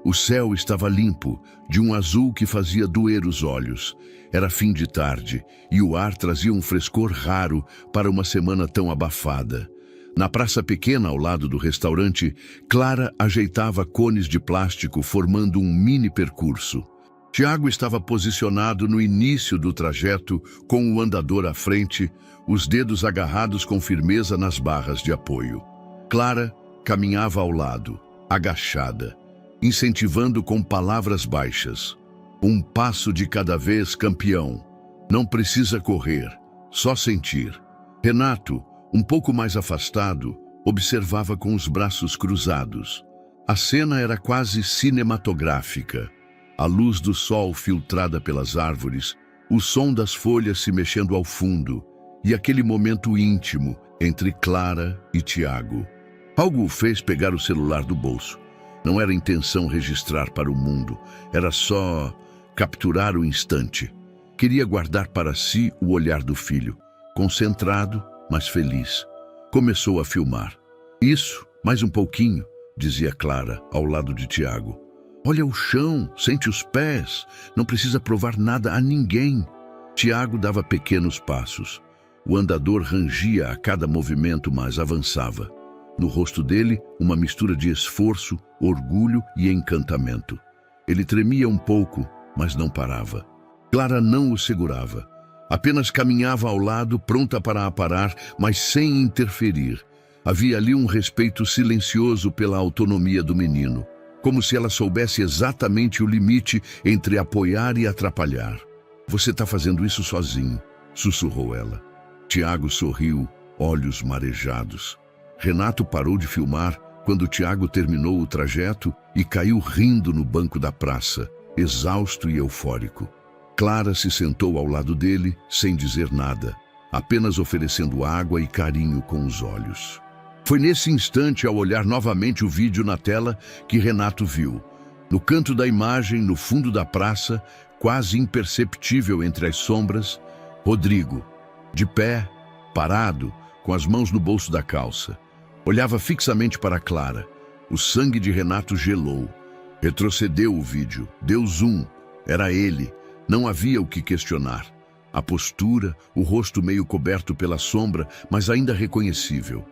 O céu estava limpo, de um azul que fazia doer os olhos. Era fim de tarde, e o ar trazia um frescor raro para uma semana tão abafada. Na praça pequena ao lado do restaurante, Clara ajeitava cones de plástico formando um mini percurso. Tiago estava posicionado no início do trajeto, com o andador à frente, os dedos agarrados com firmeza nas barras de apoio. Clara caminhava ao lado, agachada, incentivando com palavras baixas. Um passo de cada vez, campeão. Não precisa correr, só sentir. Renato, um pouco mais afastado, observava com os braços cruzados. A cena era quase cinematográfica. A luz do sol filtrada pelas árvores, o som das folhas se mexendo ao fundo e aquele momento íntimo entre Clara e Tiago. Algo o fez pegar o celular do bolso. Não era intenção registrar para o mundo, era só capturar o instante. Queria guardar para si o olhar do filho, concentrado, mas feliz. Começou a filmar. Isso, mais um pouquinho, dizia Clara, ao lado de Tiago. Olha o chão, sente os pés, não precisa provar nada a ninguém. Tiago dava pequenos passos. O andador rangia a cada movimento, mas avançava. No rosto dele, uma mistura de esforço, orgulho e encantamento. Ele tremia um pouco, mas não parava. Clara não o segurava. Apenas caminhava ao lado, pronta para aparar, mas sem interferir. Havia ali um respeito silencioso pela autonomia do menino, como se ela soubesse exatamente o limite entre apoiar e atrapalhar. Você está fazendo isso sozinho, sussurrou ela. Tiago sorriu, olhos marejados. Renato parou de filmar quando Tiago terminou o trajeto e caiu rindo no banco da praça, exausto e eufórico. Clara se sentou ao lado dele, sem dizer nada, apenas oferecendo água e carinho com os olhos. Foi nesse instante, ao olhar novamente o vídeo na tela, que Renato viu. No canto da imagem, no fundo da praça, quase imperceptível entre as sombras, Rodrigo, de pé, parado, com as mãos no bolso da calça. Olhava fixamente para Clara. O sangue de Renato gelou. Retrocedeu o vídeo, deu zoom. Era ele. Não havia o que questionar. A postura, o rosto meio coberto pela sombra, mas ainda reconhecível.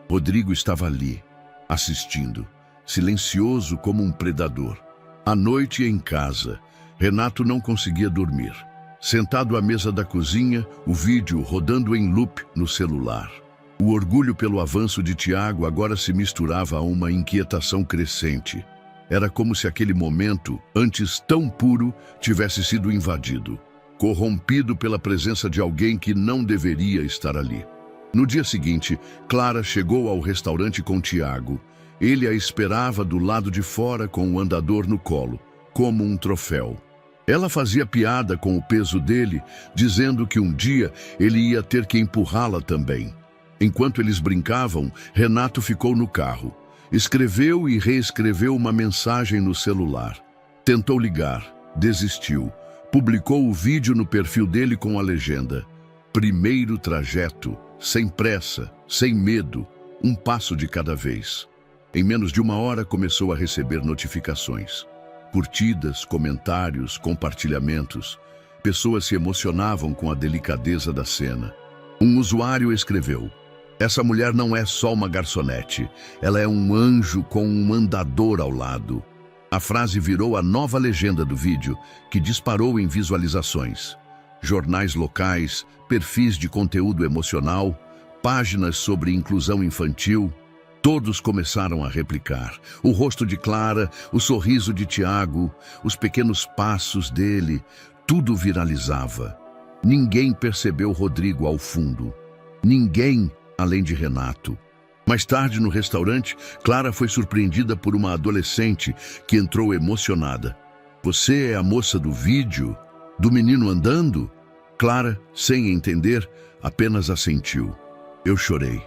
Rodrigo estava ali, assistindo, silencioso como um predador. À noite em casa, Renato não conseguia dormir. Sentado à mesa da cozinha, o vídeo rodando em loop no celular. O orgulho pelo avanço de Tiago agora se misturava a uma inquietação crescente. Era como se aquele momento, antes tão puro, tivesse sido invadido, corrompido pela presença de alguém que não deveria estar ali. No dia seguinte, Clara chegou ao restaurante com Tiago. Ele a esperava do lado de fora com o andador no colo, como um troféu. Ela fazia piada com o peso dele, dizendo que um dia ele ia ter que empurrá-la também. Enquanto eles brincavam, Renato ficou no carro. Escreveu e reescreveu uma mensagem no celular. Tentou ligar, desistiu. Publicou o vídeo no perfil dele com a legenda: primeiro trajeto, sem pressa, sem medo, um passo de cada vez. Em menos de 1 hora começou a receber notificações. Curtidas, comentários, compartilhamentos. Pessoas se emocionavam com a delicadeza da cena. Um usuário escreveu: essa mulher não é só uma garçonete, ela é um anjo com um andador ao lado. A frase virou a nova legenda do vídeo, que disparou em visualizações. Jornais locais, perfis de conteúdo emocional, páginas sobre inclusão infantil, todos começaram a replicar. O rosto de Clara, o sorriso de Tiago, os pequenos passos dele, tudo viralizava. Ninguém percebeu Rodrigo ao fundo. Ninguém, além de Renato. Mais tarde, no restaurante, Clara foi surpreendida por uma adolescente que entrou emocionada. Você é a moça do vídeo? Do menino andando? Clara, sem entender, apenas assentiu. Eu chorei.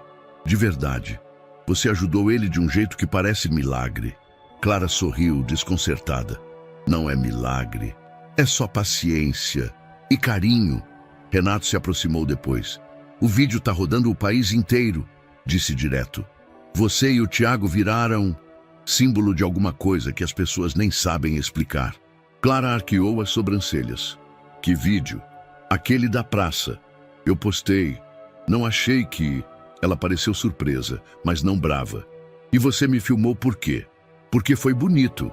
De verdade. Você ajudou ele de um jeito que parece milagre. Clara sorriu, desconcertada. Não é milagre. É só paciência e carinho. Renato se aproximou depois. O vídeo tá rodando o país inteiro, disse direto. Você e o Tiago viraram símbolo de alguma coisa que as pessoas nem sabem explicar. Clara arqueou as sobrancelhas. Que vídeo? Aquele da praça. Eu postei. Não achei que... Ela pareceu surpresa, mas não brava. E você me filmou por quê? Porque foi bonito.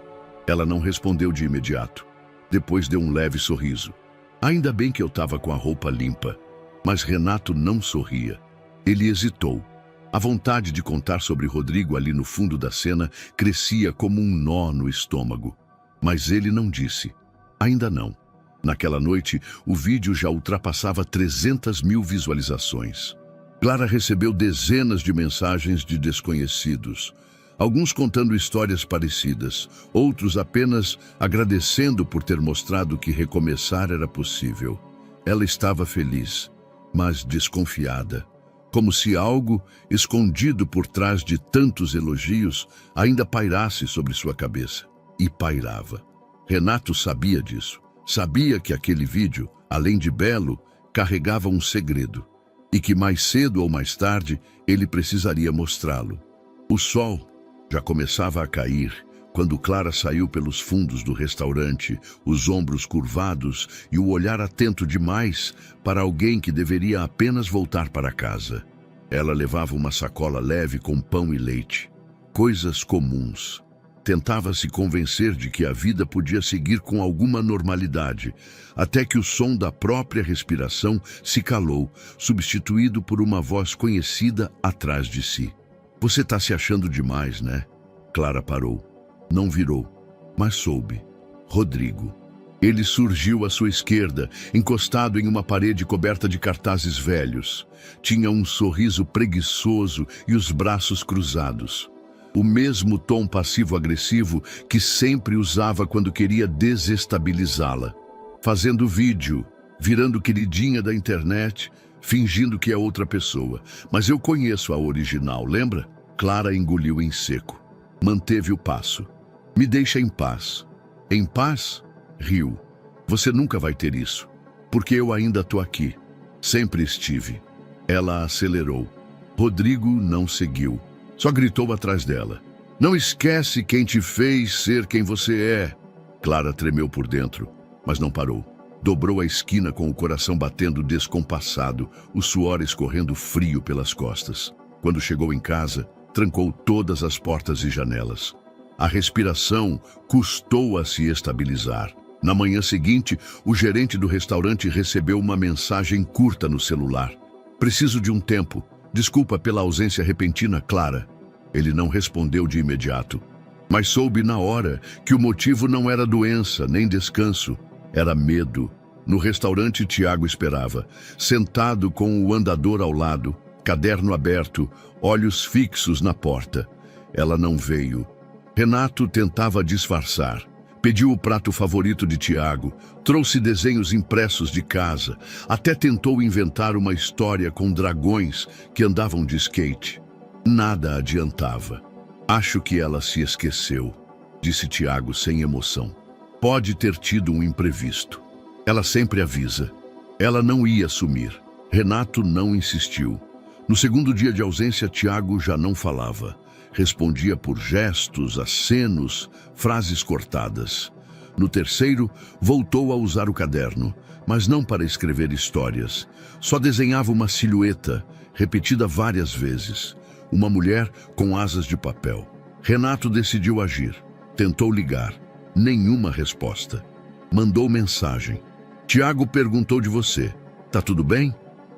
Ela não respondeu de imediato. Depois deu um leve sorriso. Ainda bem que eu estava com a roupa limpa. Mas Renato não sorria. Ele hesitou. A vontade de contar sobre Rodrigo ali no fundo da cena crescia como um nó no estômago. Mas ele não disse. Ainda não. Naquela noite, o vídeo já ultrapassava 300 mil visualizações. Clara recebeu dezenas de mensagens de desconhecidos. Alguns contando histórias parecidas, outros apenas agradecendo por ter mostrado que recomeçar era possível. Ela estava feliz, mas desconfiada, como se algo escondido por trás de tantos elogios ainda pairasse sobre sua cabeça. E pairava. Renato sabia disso. Sabia que aquele vídeo, além de belo, carregava um segredo, e que mais cedo ou mais tarde ele precisaria mostrá-lo. O sol já começava a cair quando Clara saiu pelos fundos do restaurante, os ombros curvados e o olhar atento demais para alguém que deveria apenas voltar para casa. Ela levava uma sacola leve com pão e leite. Coisas comuns. Tentava se convencer de que a vida podia seguir com alguma normalidade, até que o som da própria respiração se calou, substituído por uma voz conhecida atrás de si. Você está se achando demais, né? Clara parou. Não virou, mas soube. Rodrigo. Ele surgiu à sua esquerda, encostado em uma parede coberta de cartazes velhos. Tinha um sorriso preguiçoso e os braços cruzados. O mesmo tom passivo-agressivo que sempre usava quando queria desestabilizá-la. Fazendo vídeo, virando queridinha da internet, fingindo que é outra pessoa. Mas eu conheço a original, lembra? Clara engoliu em seco. Manteve o passo. Me deixa em paz. Em paz? Riu. Você nunca vai ter isso. Porque eu ainda tô aqui. Sempre estive. Ela acelerou. Rodrigo não seguiu. Só gritou atrás dela. Não esquece quem te fez ser quem você é. Clara tremeu por dentro, mas não parou. Dobrou a esquina com o coração batendo descompassado, o suor escorrendo frio pelas costas. Quando chegou em casa, trancou todas as portas e janelas. A respiração custou a se estabilizar. Na manhã seguinte, o gerente do restaurante recebeu uma mensagem curta no celular. Preciso de um tempo. Desculpa pela ausência repentina, Clara. Ele não respondeu de imediato, mas soube na hora que o motivo não era doença nem descanso, era medo. No restaurante, Tiago esperava, sentado com o andador ao lado, caderno aberto, olhos fixos na porta. Ela não veio. Renato tentava disfarçar. Pediu o prato favorito de Tiago, trouxe desenhos impressos de casa, até tentou inventar uma história com dragões que andavam de skate. Nada adiantava. Acho que ela se esqueceu, disse Tiago sem emoção. Pode ter tido um imprevisto. Ela sempre avisa. Ela não ia sumir. Renato não insistiu. No segundo dia de ausência, Tiago já não falava. Respondia por gestos, acenos, frases cortadas. No terceiro, voltou a usar o caderno, mas não para escrever histórias. Só desenhava uma silhueta, repetida várias vezes. Uma mulher com asas de papel. Renato decidiu agir. Tentou ligar. Nenhuma resposta. Mandou mensagem. Tiago perguntou de você. Tá tudo bem?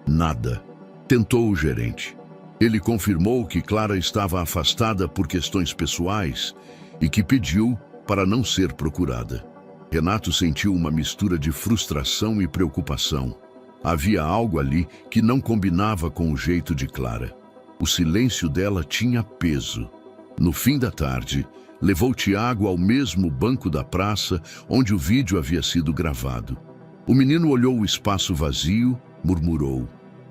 Nada. Tentou o gerente. Ele confirmou que Clara estava afastada por questões pessoais e que pediu para não ser procurada. Renato sentiu uma mistura de frustração e preocupação. Havia algo ali que não combinava com o jeito de Clara. O silêncio dela tinha peso. No fim da tarde, levou Tiago ao mesmo banco da praça onde o vídeo havia sido gravado. O menino olhou o espaço vazio, murmurou: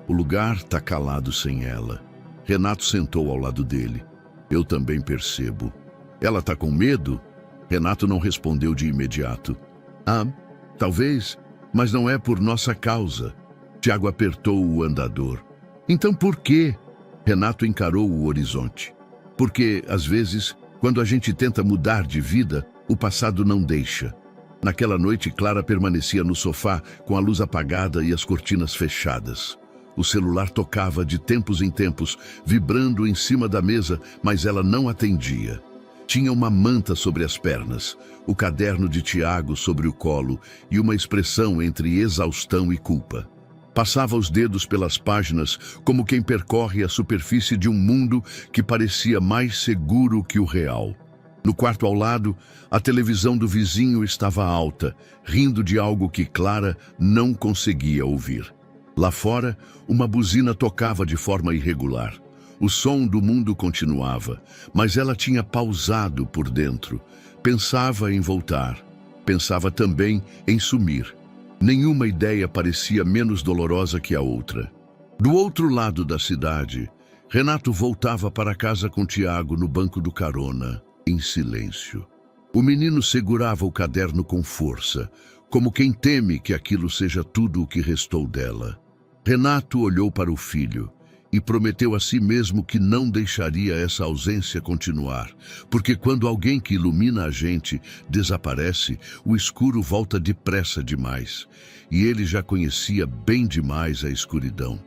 "O lugar tá calado sem ela." Renato sentou ao lado dele. "Eu também percebo." "Ela tá com medo?" Renato não respondeu de imediato. "Ah, talvez, mas não é por nossa causa." Tiago apertou o andador. "Então por quê?" Renato encarou o horizonte. "Porque, às vezes, quando a gente tenta mudar de vida, o passado não deixa." Naquela noite, Clara permanecia no sofá com a luz apagada e as cortinas fechadas. O celular tocava de tempos em tempos, vibrando em cima da mesa, mas ela não atendia. Tinha uma manta sobre as pernas, o caderno de Tiago sobre o colo e uma expressão entre exaustão e culpa. Passava os dedos pelas páginas como quem percorre a superfície de um mundo que parecia mais seguro que o real. No quarto ao lado, a televisão do vizinho estava alta, rindo de algo que Clara não conseguia ouvir. Lá fora, uma buzina tocava de forma irregular. O som do mundo continuava, mas ela tinha pausado por dentro. Pensava em voltar. Pensava também em sumir. Nenhuma ideia parecia menos dolorosa que a outra. Do outro lado da cidade, Renato voltava para casa com Tiago no banco do carona, em silêncio. O menino segurava o caderno com força, como quem teme que aquilo seja tudo o que restou dela. Renato olhou para o filho e prometeu a si mesmo que não deixaria essa ausência continuar, porque quando alguém que ilumina a gente desaparece, o escuro volta depressa demais, e ele já conhecia bem demais a escuridão.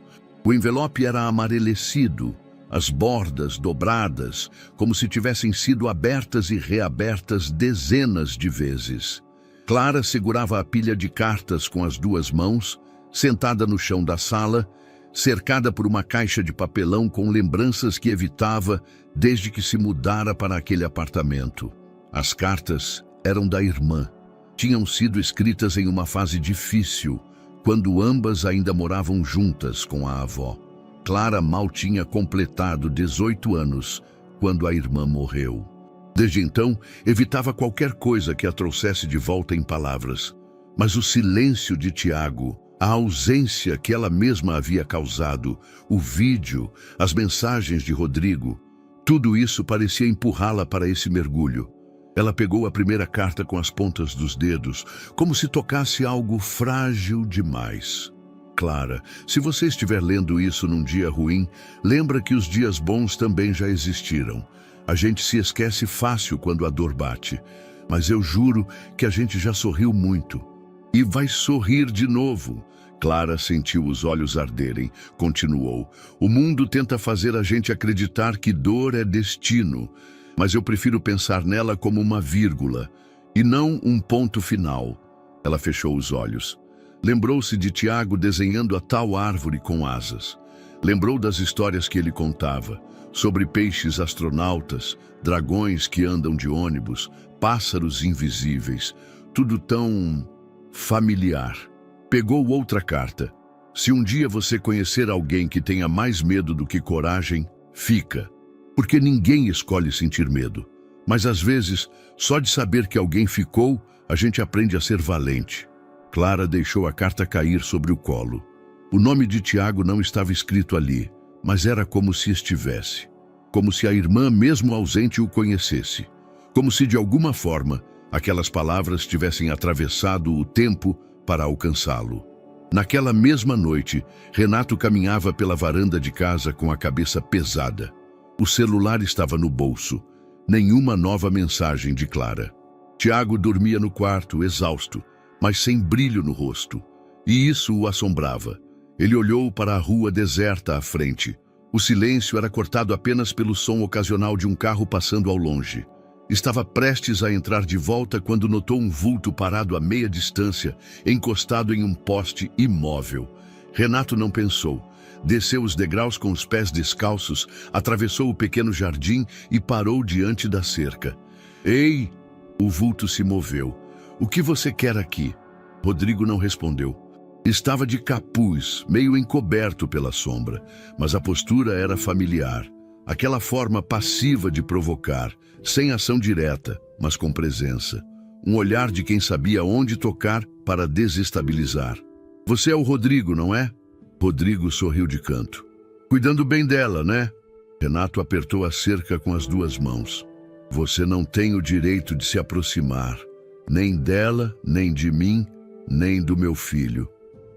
O envelope era amarelecido, as bordas dobradas, como se tivessem sido abertas e reabertas dezenas de vezes. Clara segurava a pilha de cartas com as duas mãos, sentada no chão da sala, cercada por uma caixa de papelão com lembranças que evitava desde que se mudara para aquele apartamento. As cartas eram da irmã. Tinham sido escritas em uma fase difícil, quando ambas ainda moravam juntas com a avó. Clara mal tinha completado 18 anos quando a irmã morreu. Desde então, evitava qualquer coisa que a trouxesse de volta em palavras. Mas o silêncio de Tiago, a ausência que ela mesma havia causado, o vídeo, as mensagens de Rodrigo, tudo isso parecia empurrá-la para esse mergulho. Ela pegou a primeira carta com as pontas dos dedos, como se tocasse algo frágil demais. Clara, se você estiver lendo isso num dia ruim, lembra que os dias bons também já existiram. A gente se esquece fácil quando a dor bate, mas eu juro que a gente já sorriu muito. E vai sorrir de novo. Clara sentiu os olhos arderem. Continuou. O mundo tenta fazer a gente acreditar que dor é destino, mas eu prefiro pensar nela como uma vírgula, e não um ponto final. Ela fechou os olhos. Lembrou-se de Tiago desenhando a tal árvore com asas. Lembrou das histórias que ele contava, sobre peixes astronautas, dragões que andam de ônibus, pássaros invisíveis, tudo tão familiar. Pegou outra carta. Se um dia você conhecer alguém que tenha mais medo do que coragem, fica. Porque ninguém escolhe sentir medo. Mas às vezes, só de saber que alguém ficou, a gente aprende a ser valente. Clara deixou a carta cair sobre o colo. O nome de Tiago não estava escrito ali, mas era como se estivesse. Como se a irmã, mesmo ausente, o conhecesse. Como se, de alguma forma, aquelas palavras tivessem atravessado o tempo para alcançá-lo. Naquela mesma noite, Renato caminhava pela varanda de casa com a cabeça pesada. O celular estava no bolso. Nenhuma nova mensagem de Clara. Tiago dormia no quarto, exausto, mas sem brilho no rosto. E isso o assombrava. Ele olhou para a rua deserta à frente. O silêncio era cortado apenas pelo som ocasional de um carro passando ao longe. Estava prestes a entrar de volta quando notou um vulto parado a meia distância, encostado em um poste imóvel. Renato não pensou. Desceu os degraus com os pés descalços, atravessou o pequeno jardim e parou diante da cerca. Ei! O vulto se moveu. O que você quer aqui? Rodrigo não respondeu. Estava de capuz, meio encoberto pela sombra, mas a postura era familiar. Aquela forma passiva de provocar, sem ação direta, mas com presença. Um olhar de quem sabia onde tocar para desestabilizar. Você é o Rodrigo, não é? Rodrigo sorriu de canto. Cuidando bem dela, né? Renato apertou a cerca com as duas mãos. Você não tem o direito de se aproximar, nem dela, nem de mim, nem do meu filho.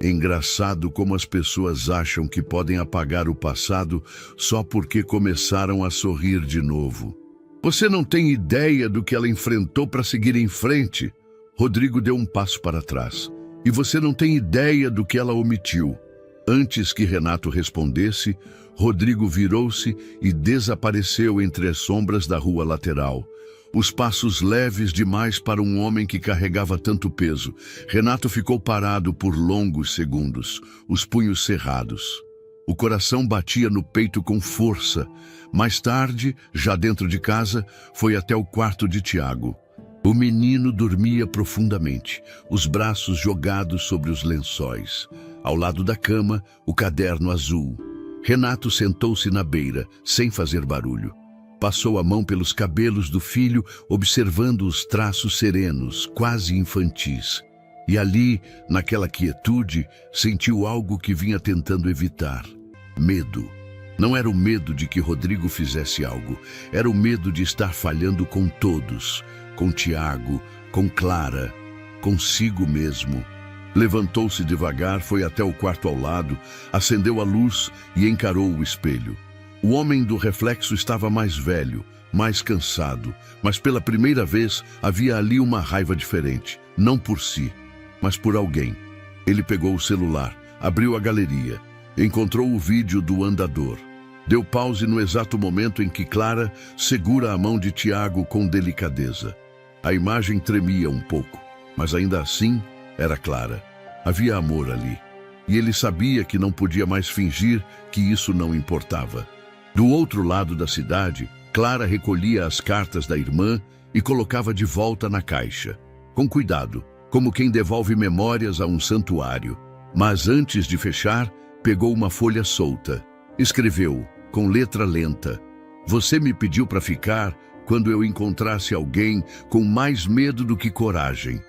Engraçado como as pessoas acham que podem apagar o passado só porque começaram a sorrir de novo. Você não tem ideia do que ela enfrentou para seguir em frente. Rodrigo deu um passo para trás. E você não tem ideia do que ela omitiu. Antes que Renato respondesse, Rodrigo virou-se e desapareceu entre as sombras da rua lateral. Os passos leves demais para um homem que carregava tanto peso. Renato ficou parado por longos segundos, os punhos cerrados. O coração batia no peito com força. Mais tarde, já dentro de casa, foi até o quarto de Tiago. O menino dormia profundamente, os braços jogados sobre os lençóis. Ao lado da cama, o caderno azul. Renato sentou-se na beira, sem fazer barulho. Passou a mão pelos cabelos do filho, observando os traços serenos, quase infantis. E ali, naquela quietude, sentiu algo que vinha tentando evitar. Medo. Não era o medo de que Rodrigo fizesse algo. Era o medo de estar falhando com todos. Com Tiago, com Clara, consigo mesmo. Levantou-se devagar, foi até o quarto ao lado, acendeu a luz e encarou o espelho. O homem do reflexo estava mais velho, mais cansado, mas pela primeira vez havia ali uma raiva diferente, não por si, mas por alguém. Ele pegou o celular, abriu a galeria, encontrou o vídeo do andador. Deu pause no exato momento em que Clara segura a mão de Tiago com delicadeza. A imagem tremia um pouco, mas ainda assim era Clara. Havia amor ali. E ele sabia que não podia mais fingir que isso não importava. Do outro lado da cidade, Clara recolhia as cartas da irmã e colocava de volta na caixa. Com cuidado, como quem devolve memórias a um santuário. Mas antes de fechar, pegou uma folha solta. Escreveu, com letra lenta: Você me pediu para ficar quando eu encontrasse alguém com mais medo do que coragem.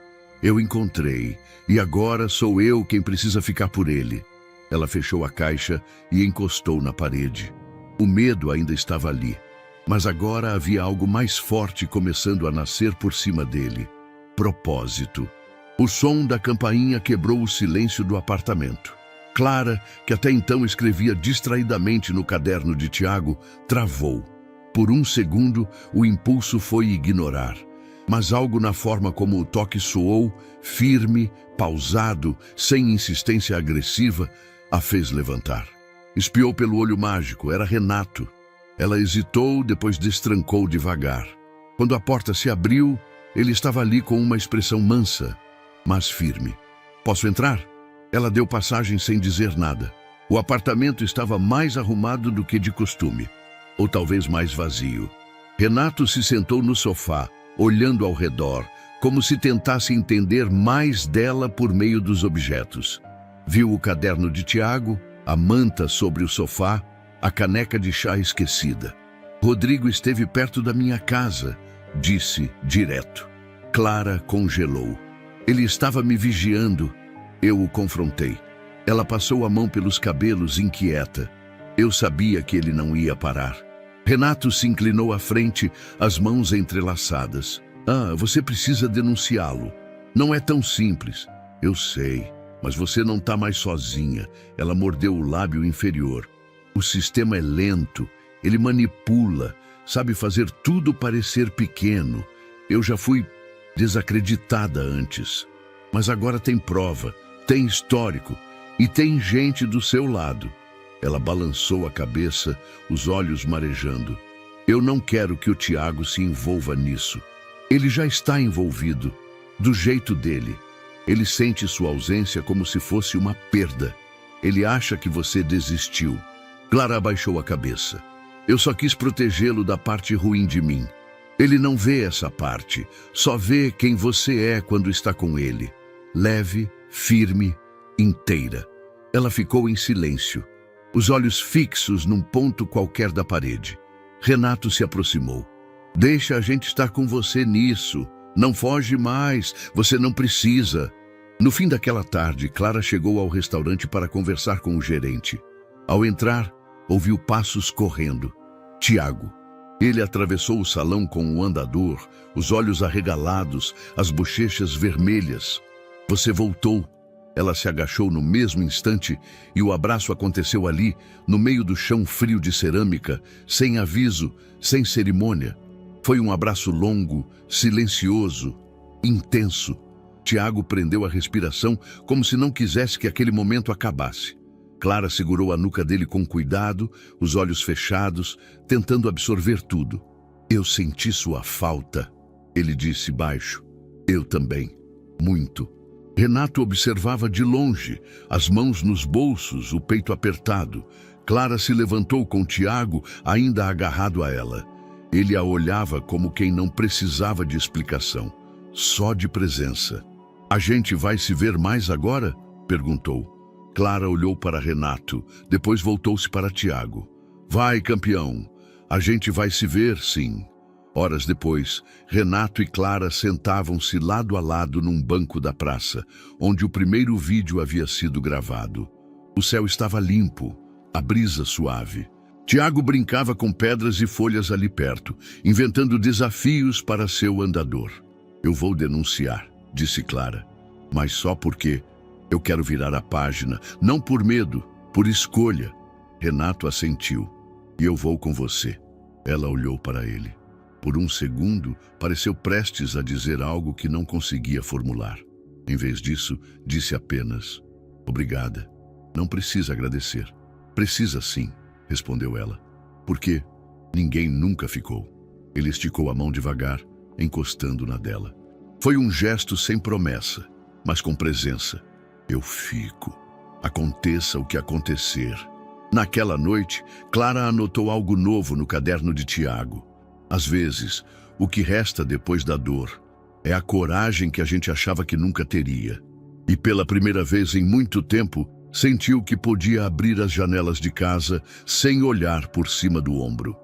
Eu encontrei, e agora sou eu quem precisa ficar por ele. Ela fechou a caixa e encostou na parede. O medo ainda estava ali, mas agora havia algo mais forte começando a nascer por cima dele. Propósito. O som da campainha quebrou o silêncio do apartamento. Clara, que até então escrevia distraidamente no caderno de Tiago, travou. Por um segundo, o impulso foi ignorar. Mas algo na forma como o toque soou, firme, pausado, sem insistência agressiva, a fez levantar. Espiou pelo olho mágico, era Renato. Ela hesitou, depois destrancou devagar. Quando a porta se abriu, ele estava ali com uma expressão mansa, mas firme. Posso entrar? Ela deu passagem sem dizer nada. O apartamento estava mais arrumado do que de costume, ou talvez mais vazio. Renato se sentou no sofá, olhando ao redor, como se tentasse entender mais dela por meio dos objetos. Viu o caderno de Tiago, a manta sobre o sofá, a caneca de chá esquecida. Rodrigo esteve perto da minha casa, disse direto. Clara congelou. Ele estava me vigiando. Eu o confrontei. Ela passou a mão pelos cabelos, inquieta. Eu sabia que ele não ia parar. Renato se inclinou à frente, as mãos entrelaçadas. Você precisa denunciá-lo. Não é tão simples. Eu sei, mas você não está mais sozinha. Ela mordeu o lábio inferior. O sistema é lento, ele manipula, sabe fazer tudo parecer pequeno. Eu já fui desacreditada antes. Mas agora tem prova, tem histórico e tem gente do seu lado. Ela balançou a cabeça, os olhos marejando. Eu não quero que o Tiago se envolva nisso. Ele já está envolvido, do jeito dele. Ele sente sua ausência como se fosse uma perda. Ele acha que você desistiu. Clara abaixou a cabeça. Eu só quis protegê-lo da parte ruim de mim. Ele não vê essa parte, só vê quem você é quando está com ele. Leve, firme, inteira. Ela ficou em silêncio, os olhos fixos num ponto qualquer da parede. Renato se aproximou. Deixa a gente estar com você nisso. Não foge mais, você não precisa. No fim daquela tarde, Clara chegou ao restaurante para conversar com o gerente. Ao entrar, ouviu passos correndo. Tiago. Ele atravessou o salão com o andador, os olhos arregalados, as bochechas vermelhas. Você voltou. Ela se agachou no mesmo instante e o abraço aconteceu ali, no meio do chão frio de cerâmica, sem aviso, sem cerimônia. Foi um abraço longo, silencioso, intenso. Tiago prendeu a respiração como se não quisesse que aquele momento acabasse. Clara segurou a nuca dele com cuidado, os olhos fechados, tentando absorver tudo. Eu senti sua falta, ele disse baixo. Eu também. Muito. Renato observava de longe, as mãos nos bolsos, o peito apertado. Clara se levantou com Tiago, ainda agarrado a ela. Ele a olhava como quem não precisava de explicação, só de presença. A gente vai se ver mais agora? Perguntou. Clara olhou para Renato, depois voltou-se para Tiago. Vai, campeão. A gente vai se ver, sim. Horas depois, Renato e Clara sentavam-se lado a lado num banco da praça, onde o primeiro vídeo havia sido gravado. O céu estava limpo, a brisa suave. Tiago brincava com pedras e folhas ali perto, inventando desafios para seu andador. Eu vou denunciar, disse Clara, mas só porque eu quero virar a página, não por medo, por escolha. Renato assentiu. E eu vou com você. Ela olhou para ele. Por um segundo, pareceu prestes a dizer algo que não conseguia formular. Em vez disso, disse apenas, obrigada. Não precisa agradecer. Precisa sim, respondeu ela. Porque ninguém nunca ficou. Ele esticou a mão devagar, encostando na dela. Foi um gesto sem promessa, mas com presença. Eu fico. Aconteça o que acontecer. Naquela noite, Clara anotou algo novo no caderno de Tiago. Às vezes, o que resta depois da dor é a coragem que a gente achava que nunca teria. E pela primeira vez em muito tempo, sentiu que podia abrir as janelas de casa sem olhar por cima do ombro.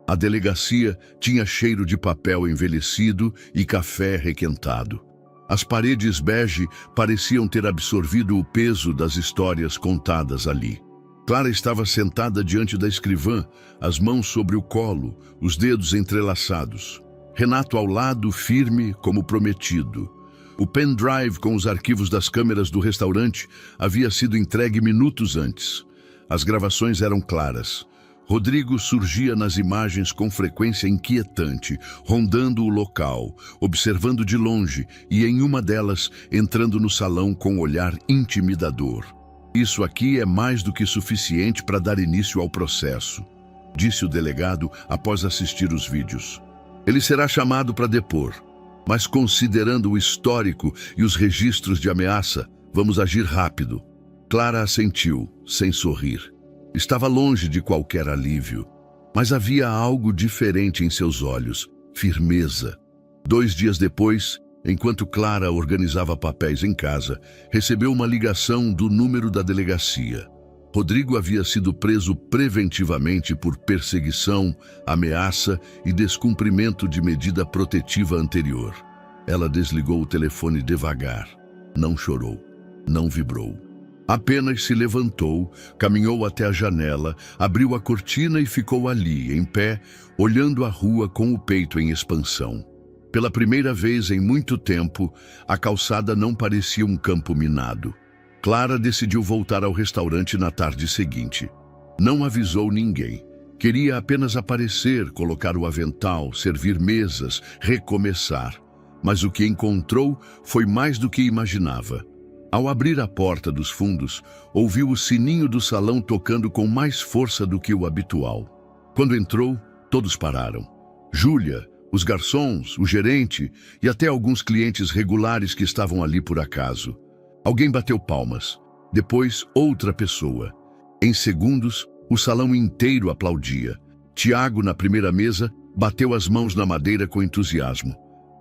A delegacia tinha cheiro de papel envelhecido e café requentado. As paredes bege pareciam ter absorvido o peso das histórias contadas ali. Clara estava sentada diante da escrivã, as mãos sobre o colo, os dedos entrelaçados. Renato ao lado, firme como prometido. O pendrive com os arquivos das câmeras do restaurante havia sido entregue minutos antes. As gravações eram claras. Rodrigo surgia nas imagens com frequência inquietante, rondando o local, observando de longe e, em uma delas, entrando no salão com olhar intimidador. Isso aqui é mais do que suficiente para dar início ao processo, disse o delegado após assistir os vídeos. Ele será chamado para depor, mas considerando o histórico e os registros de ameaça, vamos agir rápido. Clara assentiu, sem sorrir. Estava longe de qualquer alívio, mas havia algo diferente em seus olhos, firmeza. 2 dias depois, enquanto Clara organizava papéis em casa, recebeu uma ligação do número da delegacia. Rodrigo havia sido preso preventivamente por perseguição, ameaça e descumprimento de medida protetiva anterior. Ela desligou o telefone devagar. Não chorou, não vibrou. Apenas se levantou, caminhou até a janela, abriu a cortina e ficou ali, em pé, olhando a rua com o peito em expansão. Pela primeira vez em muito tempo, a calçada não parecia um campo minado. Clara decidiu voltar ao restaurante na tarde seguinte. Não avisou ninguém. Queria apenas aparecer, colocar o avental, servir mesas, recomeçar. Mas o que encontrou foi mais do que imaginava. Ao abrir a porta dos fundos, ouviu o sininho do salão tocando com mais força do que o habitual. Quando entrou, todos pararam. Júlia, os garçons, o gerente e até alguns clientes regulares que estavam ali por acaso. Alguém bateu palmas. Depois, outra pessoa. Em segundos, o salão inteiro aplaudia. Tiago, na primeira mesa, bateu as mãos na madeira com entusiasmo.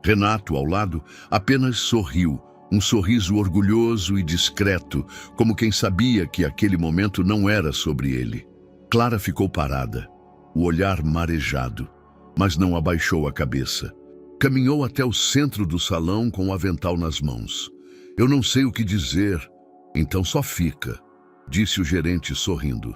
Renato, ao lado, apenas sorriu, um sorriso orgulhoso e discreto, como quem sabia que aquele momento não era sobre ele. Clara ficou parada, o olhar marejado, mas não abaixou a cabeça. Caminhou até o centro do salão com o avental nas mãos. Eu não sei o que dizer, então só fica, disse o gerente sorrindo.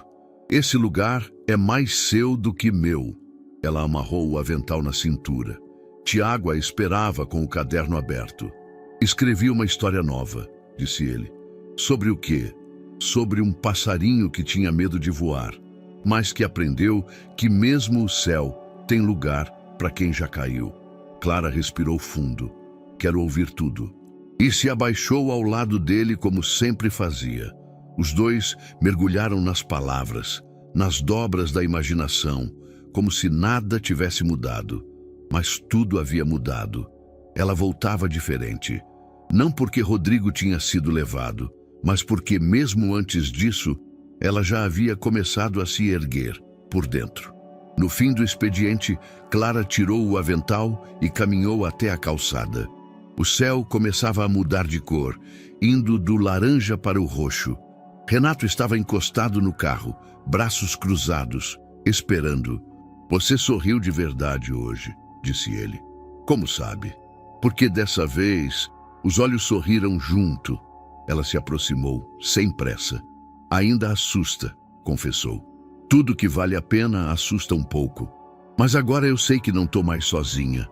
Esse lugar é mais seu do que meu. Ela amarrou o avental na cintura. Tiago a esperava com o caderno aberto. Escrevi uma história nova, disse ele. Sobre o quê? Sobre um passarinho que tinha medo de voar, mas que aprendeu que mesmo o céu tem lugar para quem já caiu. Clara respirou fundo. Quero ouvir tudo. E se abaixou ao lado dele como sempre fazia. Os dois mergulharam nas palavras, nas dobras da imaginação, como se nada tivesse mudado. Mas tudo havia mudado. Ela voltava diferente. Não porque Rodrigo tinha sido levado, mas porque mesmo antes disso, ela já havia começado a se erguer, por dentro. No fim do expediente, Clara tirou o avental e caminhou até a calçada. O céu começava a mudar de cor, indo do laranja para o roxo. Renato estava encostado no carro, braços cruzados, esperando. Você sorriu de verdade hoje, disse ele. Como sabe? Porque dessa vez, os olhos sorriram junto. Ela se aproximou, sem pressa. Ainda assusta, confessou. Tudo que vale a pena assusta um pouco. Mas agora eu sei que não estou mais sozinha.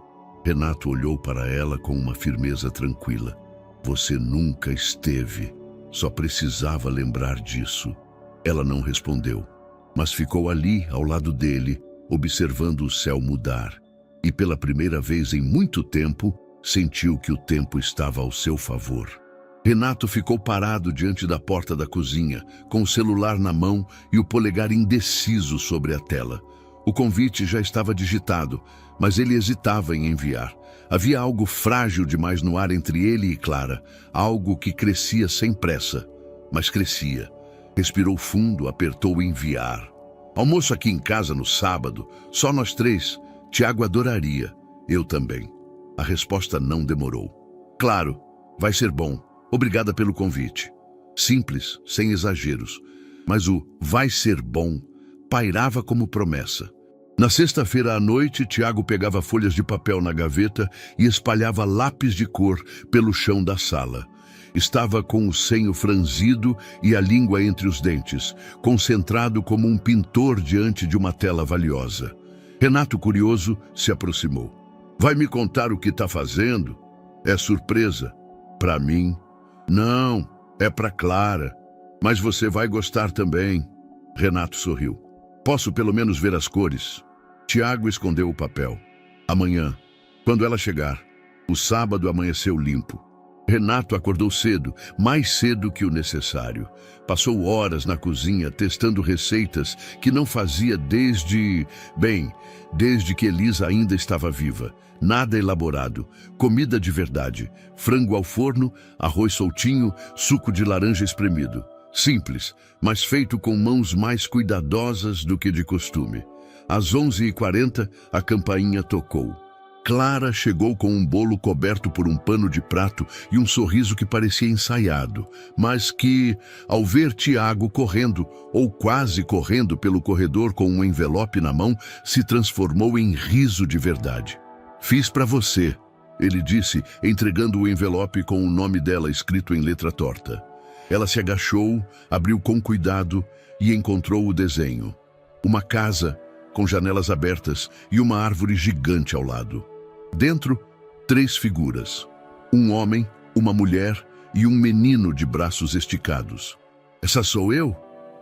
Renato olhou para ela com uma firmeza tranquila. Você nunca esteve. Só precisava lembrar disso. Ela não respondeu, mas ficou ali, ao lado dele, observando o céu mudar. E pela primeira vez em muito tempo, sentiu que o tempo estava ao seu favor. Renato ficou parado diante da porta da cozinha, com o celular na mão e o polegar indeciso sobre a tela. O convite já estava digitado, mas ele hesitava em enviar. Havia algo frágil demais no ar entre ele e Clara, algo que crescia sem pressa, mas crescia. Respirou fundo, apertou o enviar. Almoço aqui em casa no sábado, só nós três. Tiago adoraria, eu também. A resposta não demorou. Claro, vai ser bom. Obrigada pelo convite. Simples, sem exageros. Mas o vai ser bom pairava como promessa. Na sexta-feira à noite, Tiago pegava folhas de papel na gaveta e espalhava lápis de cor pelo chão da sala. Estava com o senho franzido e a língua entre os dentes, concentrado como um pintor diante de uma tela valiosa. Renato, curioso, se aproximou. Vai me contar o que está fazendo? É surpresa. Para mim? Não, é para Clara. Mas você vai gostar também. Renato sorriu. Posso pelo menos ver as cores? Tiago escondeu o papel. Amanhã, quando ela chegar. O sábado amanheceu limpo. Renato acordou cedo, mais cedo que o necessário. Passou horas na cozinha testando receitas que não fazia desde que Elisa ainda estava viva. Nada elaborado, comida de verdade, frango ao forno, arroz soltinho, suco de laranja espremido. Simples, mas feito com mãos mais cuidadosas do que de costume. Às 11h40, a campainha tocou. Clara chegou com um bolo coberto por um pano de prato e um sorriso que parecia ensaiado, mas que, ao ver Tiago correndo, ou quase correndo pelo corredor com um envelope na mão, se transformou em riso de verdade. "Fiz para você", ele disse, entregando o envelope com o nome dela escrito em letra torta. Ela se agachou, abriu com cuidado e encontrou o desenho. Uma casa com janelas abertas e uma árvore gigante ao lado. Dentro, 3 figuras. Um homem, uma mulher e um menino de braços esticados. "Essa sou eu?"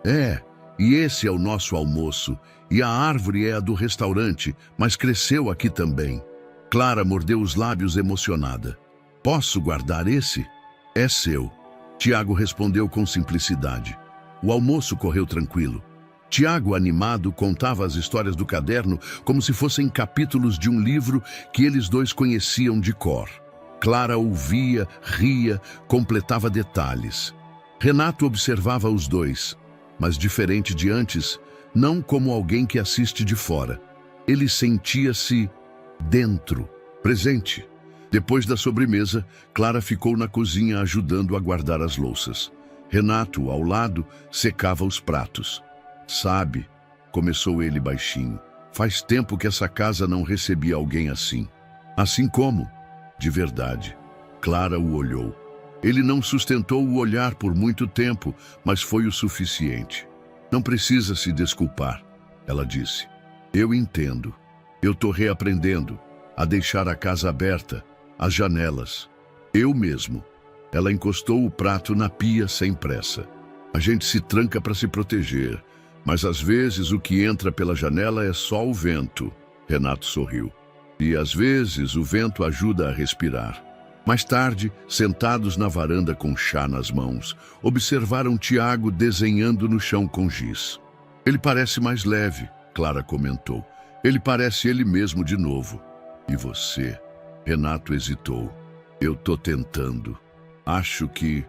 "É, e esse é o nosso almoço. E a árvore é a do restaurante, mas cresceu aqui também." Clara mordeu os lábios emocionada. "Posso guardar esse?" "É seu." Tiago respondeu com simplicidade. O almoço correu tranquilo. Tiago, animado, contava as histórias do caderno como se fossem capítulos de um livro que eles dois conheciam de cor. Clara ouvia, ria, completava detalhes. Renato observava os dois, mas diferente de antes, não como alguém que assiste de fora. Ele sentia-se dentro, presente. Depois da sobremesa, Clara ficou na cozinha ajudando a guardar as louças. Renato, ao lado, secava os pratos. "Sabe", começou ele baixinho, "faz tempo que essa casa não recebia alguém assim." "Assim como?" "De verdade." Clara o olhou. Ele não sustentou o olhar por muito tempo, mas foi o suficiente. "Não precisa se desculpar", ela disse. "Eu entendo. Eu tô reaprendendo a deixar a casa aberta, as janelas. Eu mesmo." Ela encostou o prato na pia sem pressa. "A gente se tranca para se proteger, mas às vezes o que entra pela janela é só o vento." Renato sorriu. "E às vezes o vento ajuda a respirar." Mais tarde, sentados na varanda com chá nas mãos, observaram Tiago desenhando no chão com giz. "Ele parece mais leve", Clara comentou. "Ele parece ele mesmo de novo." "E você?" Renato hesitou. "Eu tô tentando. Acho que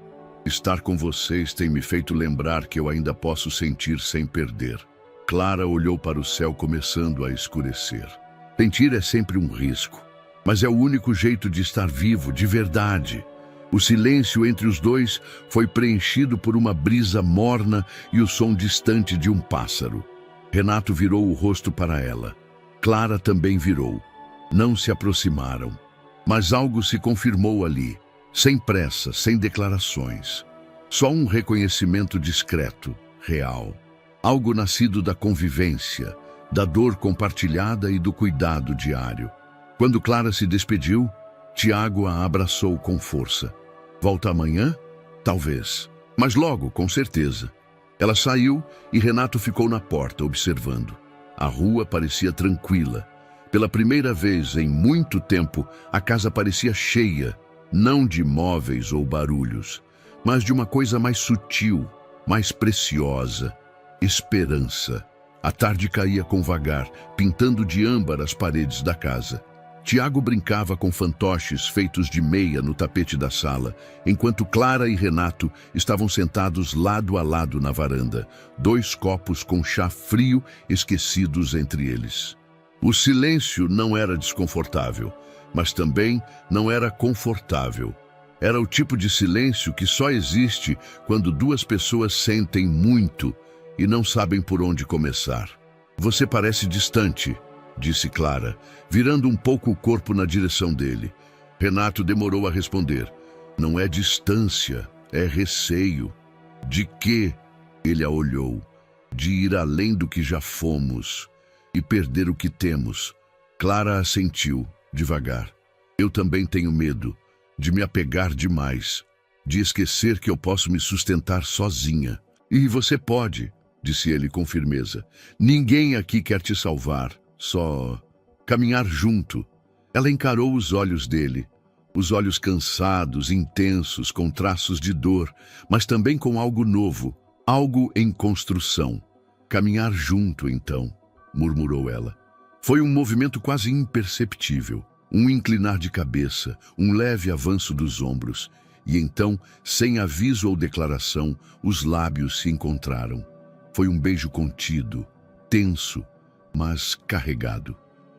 estar com vocês tem me feito lembrar que eu ainda posso sentir sem perder." Clara olhou para o céu começando a escurecer. Sentir é sempre um risco, mas é o único jeito de estar vivo, de verdade. O silêncio entre os dois foi preenchido por uma brisa morna e o som distante de um pássaro. Renato virou o rosto para ela. Clara também virou. Não se aproximaram, mas algo se confirmou ali, sem pressa, sem declarações. Só um reconhecimento discreto, real. Algo nascido da convivência, da dor compartilhada e do cuidado diário. Quando Clara se despediu, Tiago a abraçou com força. "Volta amanhã? Talvez. Mas logo, com certeza." Ela saiu e Renato ficou na porta, observando. A rua parecia tranquila. Pela primeira vez em muito tempo, a casa parecia cheia, não de móveis ou barulhos, mas de uma coisa mais sutil, mais preciosa: esperança. A tarde caía com vagar, pintando de âmbar as paredes da casa. Tiago brincava com fantoches feitos de meia no tapete da sala, enquanto Clara e Renato estavam sentados lado a lado na varanda, 2 copos com chá frio esquecidos entre eles. O silêncio não era desconfortável, mas também não era confortável. Era o tipo de silêncio que só existe quando 2 pessoas sentem muito e não sabem por onde começar. "Você parece distante", disse Clara, virando um pouco o corpo na direção dele. Renato demorou a responder. "Não é distância, é receio." "De quê?" Ele a olhou. "De ir além do que já fomos e perder o que temos." Clara assentiu, devagar. "Eu também tenho medo de me apegar demais, de esquecer que eu posso me sustentar sozinha." "E você pode", disse ele com firmeza. "Ninguém aqui quer te salvar, só caminhar junto." Ela encarou os olhos dele, os olhos cansados, intensos, com traços de dor, mas também com algo novo, algo em construção. "Caminhar junto, então", murmurou ela. Foi um movimento quase imperceptível, um inclinar de cabeça, um leve avanço dos ombros, e então, sem aviso ou declaração, os lábios se encontraram. Foi um beijo contido, tenso, mas carregado.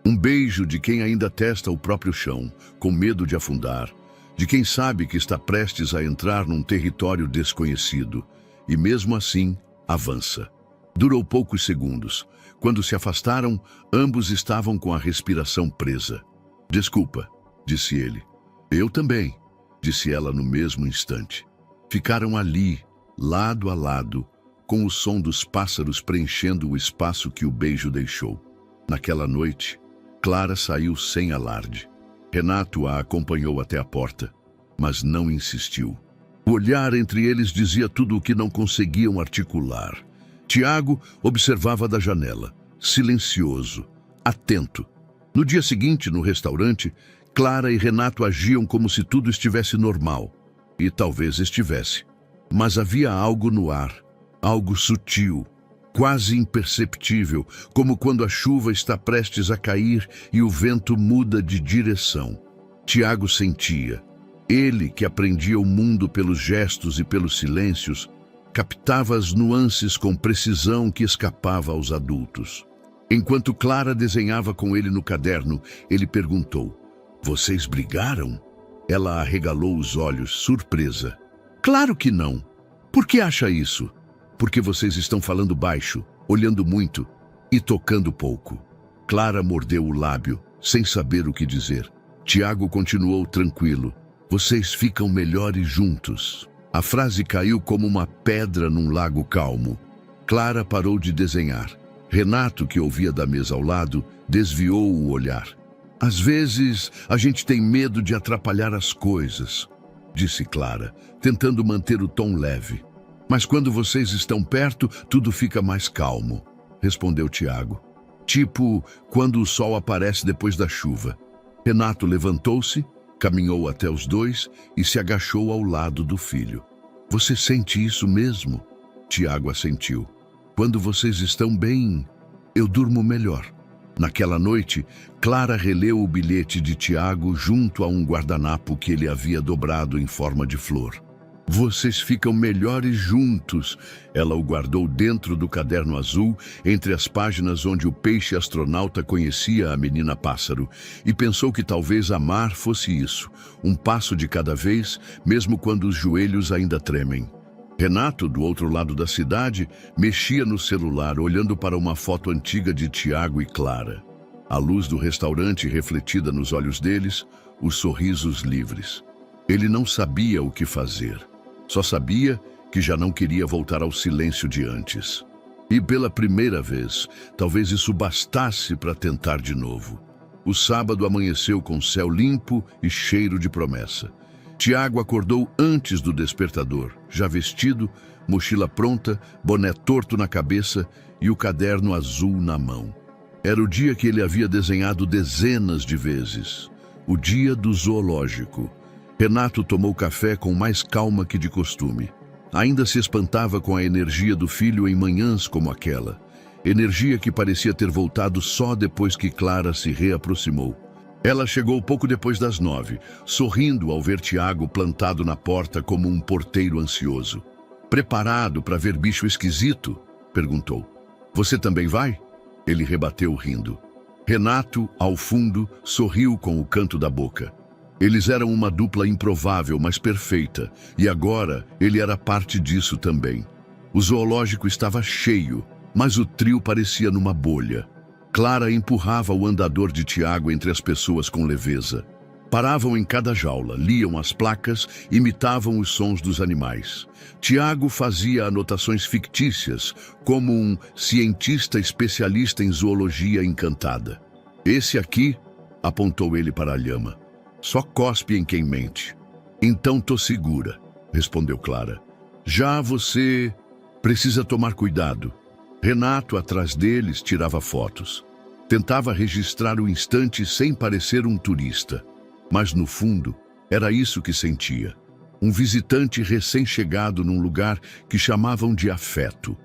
Um beijo de quem ainda testa o próprio chão, com medo de afundar, de quem sabe que está prestes a entrar num território desconhecido, e mesmo assim avança. Durou poucos segundos. Quando se afastaram, ambos estavam com a respiração presa. "Desculpa", disse ele. "Eu também", disse ela no mesmo instante. Ficaram ali, lado a lado, com o som dos pássaros preenchendo o espaço que o beijo deixou. Naquela noite, Clara saiu sem alarde. Renato a acompanhou até a porta, mas não insistiu. O olhar entre eles dizia tudo o que não conseguiam articular. Tiago observava da janela, silencioso, atento. No dia seguinte, no restaurante, Clara e Renato agiam como se tudo estivesse normal. E talvez estivesse. Mas havia algo no ar, algo sutil, quase imperceptível, como quando a chuva está prestes a cair e o vento muda de direção. Tiago sentia. Ele, que aprendia o mundo pelos gestos e pelos silêncios, captava as nuances com precisão que escapava aos adultos. Enquanto Clara desenhava com ele no caderno, ele perguntou: "Vocês brigaram?" Ela arregalou os olhos, surpresa. "Claro que não. Por que acha isso?" "Porque vocês estão falando baixo, olhando muito e tocando pouco." Clara mordeu o lábio, sem saber o que dizer. Tiago continuou tranquilo: "Vocês ficam melhores juntos." A frase caiu como uma pedra num lago calmo. Clara parou de desenhar. Renato, que ouvia da mesa ao lado, desviou o olhar. "Às vezes, a gente tem medo de atrapalhar as coisas", disse Clara, tentando manter o tom leve. "Mas quando vocês estão perto, tudo fica mais calmo", respondeu Tiago. "Tipo quando o sol aparece depois da chuva." Renato levantou-se, caminhou até os dois e se agachou ao lado do filho. "Você sente isso mesmo?" Tiago assentiu. "Quando vocês estão bem, eu durmo melhor." Naquela noite, Clara releu o bilhete de Tiago junto a um guardanapo que ele havia dobrado em forma de flor. "Vocês ficam melhores juntos." Ela o guardou dentro do caderno azul, entre as páginas onde o peixe astronauta conhecia a menina pássaro, e pensou que talvez amar fosse isso, um passo de cada vez, mesmo quando os joelhos ainda tremem. Renato, do outro lado da cidade, mexia no celular, olhando para uma foto antiga de Tiago e Clara. A luz do restaurante refletida nos olhos deles, os sorrisos livres. Ele não sabia o que fazer. Só sabia que já não queria voltar ao silêncio de antes. E pela primeira vez, talvez isso bastasse para tentar de novo. O sábado amanheceu com céu limpo e cheiro de promessa. Tiago acordou antes do despertador, já vestido, mochila pronta, boné torto na cabeça e o caderno azul na mão. Era o dia que ele havia desenhado dezenas de vezes. O dia do zoológico. Renato tomou café com mais calma que de costume. Ainda se espantava com a energia do filho em manhãs como aquela. Energia que parecia ter voltado só depois que Clara se reaproximou. Ela chegou pouco depois das 9, sorrindo ao ver Tiago plantado na porta como um porteiro ansioso. "Preparado para ver bicho esquisito?" perguntou. "Você também vai?" Ele rebateu rindo. Renato, ao fundo, sorriu com o canto da boca. Eles eram uma dupla improvável, mas perfeita, e agora ele era parte disso também. O zoológico estava cheio, mas o trio parecia numa bolha. Clara empurrava o andador de Tiago entre as pessoas com leveza. Paravam em cada jaula, liam as placas, imitavam os sons dos animais. Tiago fazia anotações fictícias, como um cientista especialista em zoologia encantada. "Esse aqui", apontou ele para a lhama, "só cospe em quem mente." "Então tô segura", respondeu Clara. "Já você precisa tomar cuidado." Renato, atrás deles, tirava fotos. Tentava registrar o instante sem parecer um turista. Mas, no fundo, era isso que sentia. Um visitante recém-chegado num lugar que chamavam de afeto.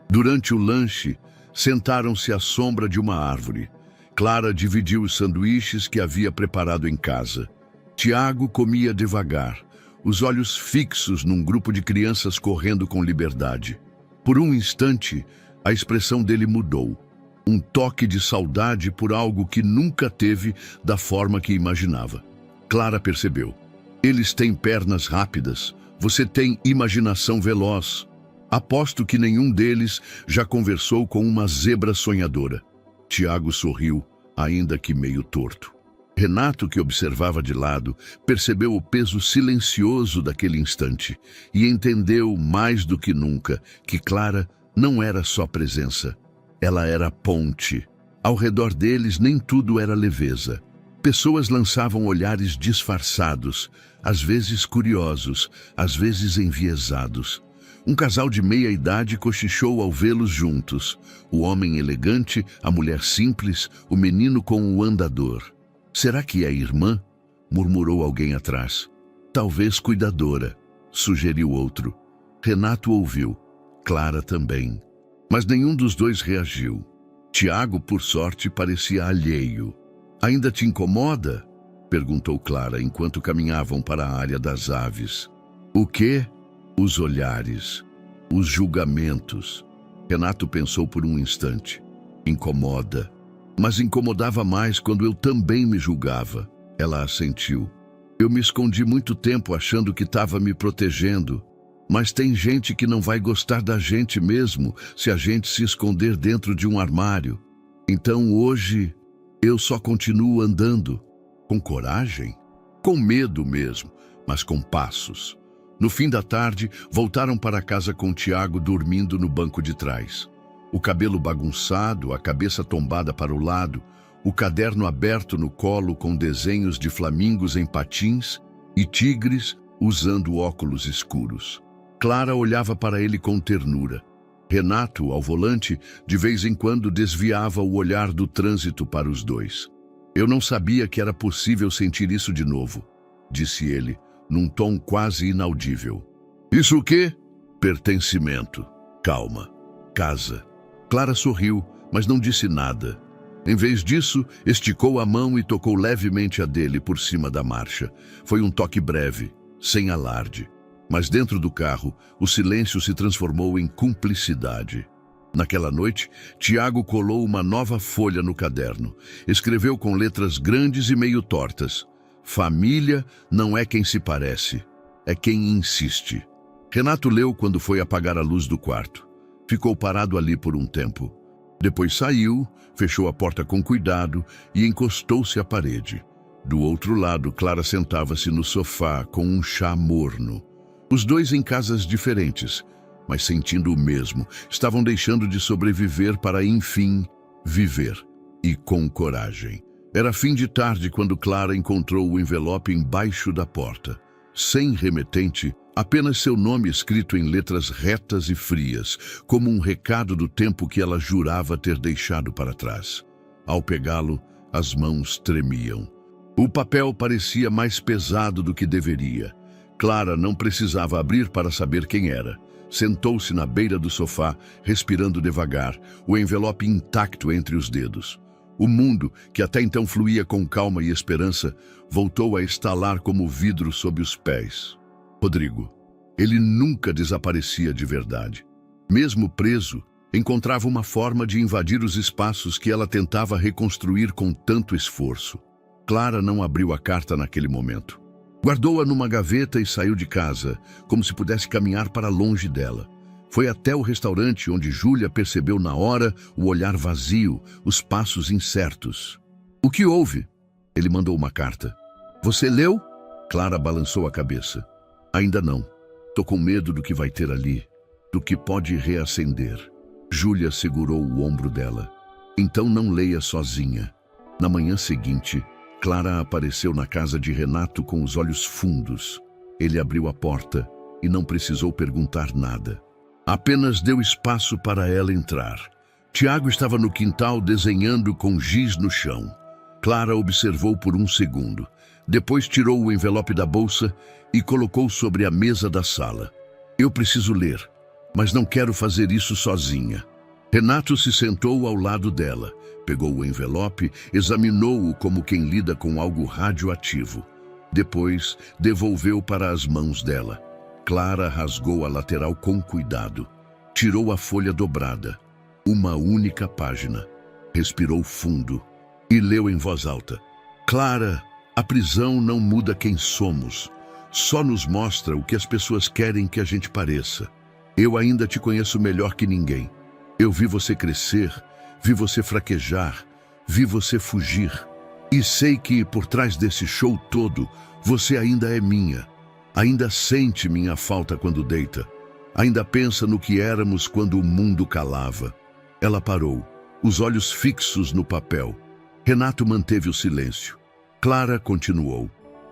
Durante o lanche, sentaram-se à sombra de uma árvore. Clara dividiu os sanduíches que havia preparado em casa. Tiago comia devagar, os olhos fixos num grupo de crianças correndo com liberdade. Por um instante, a expressão dele mudou. Um toque de saudade por algo que nunca teve da forma que imaginava. Clara percebeu. Eles têm pernas rápidas, você tem imaginação veloz. Aposto que nenhum deles já conversou com uma zebra sonhadora. Tiago sorriu, ainda que meio torto. Renato, que observava de lado, percebeu o peso silencioso daquele instante e entendeu mais do que nunca que Clara não era só presença. Ela era ponte. Ao redor deles nem tudo era leveza. Pessoas lançavam olhares disfarçados, às vezes curiosos, às vezes enviesados. Um casal de meia-idade cochichou ao vê-los juntos. O homem elegante, a mulher simples, o menino com o andador. Será que é irmã? Murmurou alguém atrás. Talvez cuidadora, sugeriu outro. Renato ouviu. Clara também. Mas nenhum dos dois reagiu. Tiago, por sorte, parecia alheio. Ainda te incomoda? Perguntou Clara enquanto caminhavam para a área das aves. O quê? Os olhares, os julgamentos. Renato pensou por um instante. Incomoda. Mas incomodava mais quando eu também me julgava. Ela assentiu. Eu me escondi muito tempo achando que estava me protegendo. Mas tem gente que não vai gostar da gente mesmo se a gente se esconder dentro de um armário. Então hoje eu só continuo andando. Com coragem? Com medo mesmo, mas com passos. No fim da tarde, voltaram para casa com Tiago dormindo no banco de trás. O cabelo bagunçado, a cabeça tombada para o lado, o caderno aberto no colo com desenhos de flamingos em patins e tigres usando óculos escuros. Clara olhava para ele com ternura. Renato, ao volante, de vez em quando desviava o olhar do trânsito para os dois. Eu não sabia que era possível sentir isso de novo, disse ele, num tom quase inaudível. Isso o quê? Pertencimento. Calma. Casa. Clara sorriu, mas não disse nada. Em vez disso, esticou a mão e tocou levemente a dele por cima da marcha. Foi um toque breve, sem alarde. Mas dentro do carro, o silêncio se transformou em cumplicidade. Naquela noite, Tiago colou uma nova folha no caderno. Escreveu com letras grandes e meio tortas. Família não é quem se parece, é quem insiste. Renato leu quando foi apagar a luz do quarto. Ficou parado ali por um tempo. Depois saiu, fechou a porta com cuidado e encostou-se à parede. Do outro lado, Clara sentava-se no sofá com um chá morno. Os dois em casas diferentes, mas sentindo o mesmo, estavam deixando de sobreviver para, enfim, viver. E com coragem. Era fim de tarde quando Clara encontrou o envelope embaixo da porta. Sem remetente, apenas seu nome escrito em letras retas e frias, como um recado do tempo que ela jurava ter deixado para trás. Ao pegá-lo, as mãos tremiam. O papel parecia mais pesado do que deveria. Clara não precisava abrir para saber quem era. Sentou-se na beira do sofá, respirando devagar, o envelope intacto entre os dedos. O mundo, que até então fluía com calma e esperança, voltou a estalar como vidro sob os pés. Rodrigo. Ele nunca desaparecia de verdade. Mesmo preso, encontrava uma forma de invadir os espaços que ela tentava reconstruir com tanto esforço. Clara não abriu a carta naquele momento. Guardou-a numa gaveta e saiu de casa, como se pudesse caminhar para longe dela. Foi até o restaurante onde Júlia percebeu na hora o olhar vazio, os passos incertos. O que houve? Ele mandou uma carta. Você leu? Clara balançou a cabeça. Ainda não. Tô com medo do que vai ter ali, do que pode reacender. Júlia segurou o ombro dela. Então não leia sozinha. Na manhã seguinte, Clara apareceu na casa de Renato com os olhos fundos. Ele abriu a porta e não precisou perguntar nada. Apenas deu espaço para ela entrar. Tiago estava no quintal desenhando com giz no chão. Clara observou por um segundo. Depois tirou o envelope da bolsa e colocou sobre a mesa da sala. Eu preciso ler, mas não quero fazer isso sozinha. Renato se sentou ao lado dela, pegou o envelope, examinou-o como quem lida com algo radioativo. Depois, devolveu para as mãos dela. Clara rasgou a lateral com cuidado. Tirou a folha dobrada. Uma única página. Respirou fundo e leu em voz alta. Clara, a prisão não muda quem somos. Só nos mostra o que as pessoas querem que a gente pareça. Eu ainda te conheço melhor que ninguém. Eu vi você crescer, vi você fraquejar, vi você fugir. E sei que, por trás desse show todo, você ainda é minha. Ainda sente minha falta quando deita. Ainda pensa no que éramos quando o mundo calava. Ela parou, os olhos fixos no papel. Renato manteve o silêncio. Clara continuou.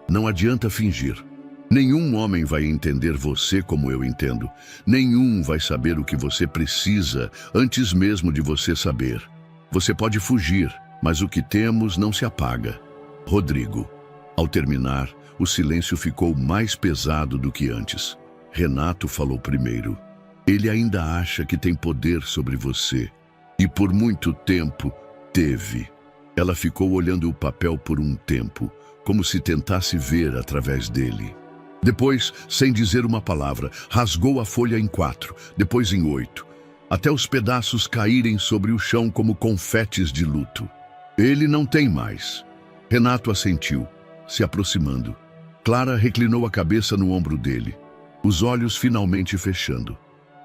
Não adianta fingir. Nenhum homem vai entender você como eu entendo. Nenhum vai saber o que você precisa antes mesmo de você saber. Você pode fugir, mas o que temos não se apaga. Rodrigo. Ao terminar, o silêncio ficou mais pesado do que antes. Renato falou primeiro. Ele ainda acha que tem poder sobre você. E por muito tempo, teve. Ela ficou olhando o papel por um tempo, como se tentasse ver através dele. Depois, sem dizer uma palavra, rasgou a folha em 4, depois em 8, até os pedaços caírem sobre o chão como confetes de luto. Ele não tem mais. Renato assentiu, se aproximando. Clara reclinou a cabeça no ombro dele, os olhos finalmente fechando.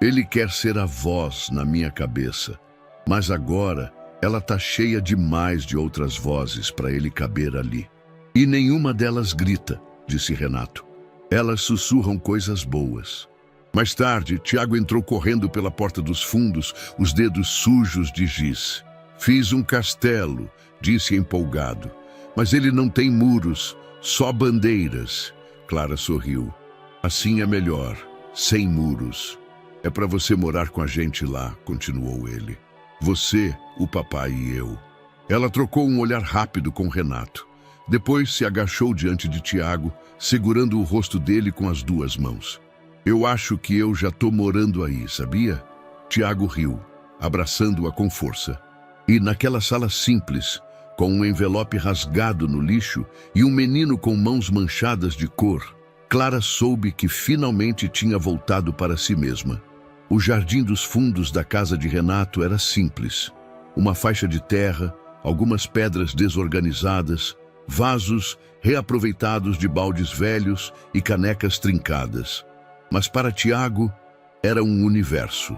Ele quer ser a voz na minha cabeça, mas agora ela tá cheia demais de outras vozes para ele caber ali. E nenhuma delas grita, disse Renato. Elas sussurram coisas boas. Mais tarde, Tiago entrou correndo pela porta dos fundos, os dedos sujos de giz. Fiz um castelo, disse empolgado. Mas ele não tem muros, só bandeiras. Clara sorriu. Assim é melhor, sem muros. É para você morar com a gente lá, continuou ele. Você, o papai e eu. Ela trocou um olhar rápido com Renato. Depois se agachou diante de Tiago, segurando o rosto dele com as 2 mãos. Eu acho que eu já tô morando aí, sabia? Tiago riu, abraçando-a com força. E naquela sala simples, com um envelope rasgado no lixo e um menino com mãos manchadas de cor, Clara soube que finalmente tinha voltado para si mesma. O jardim dos fundos da casa de Renato era simples. Uma faixa de terra, algumas pedras desorganizadas, vasos reaproveitados de baldes velhos e canecas trincadas. Mas para Tiago, era um universo.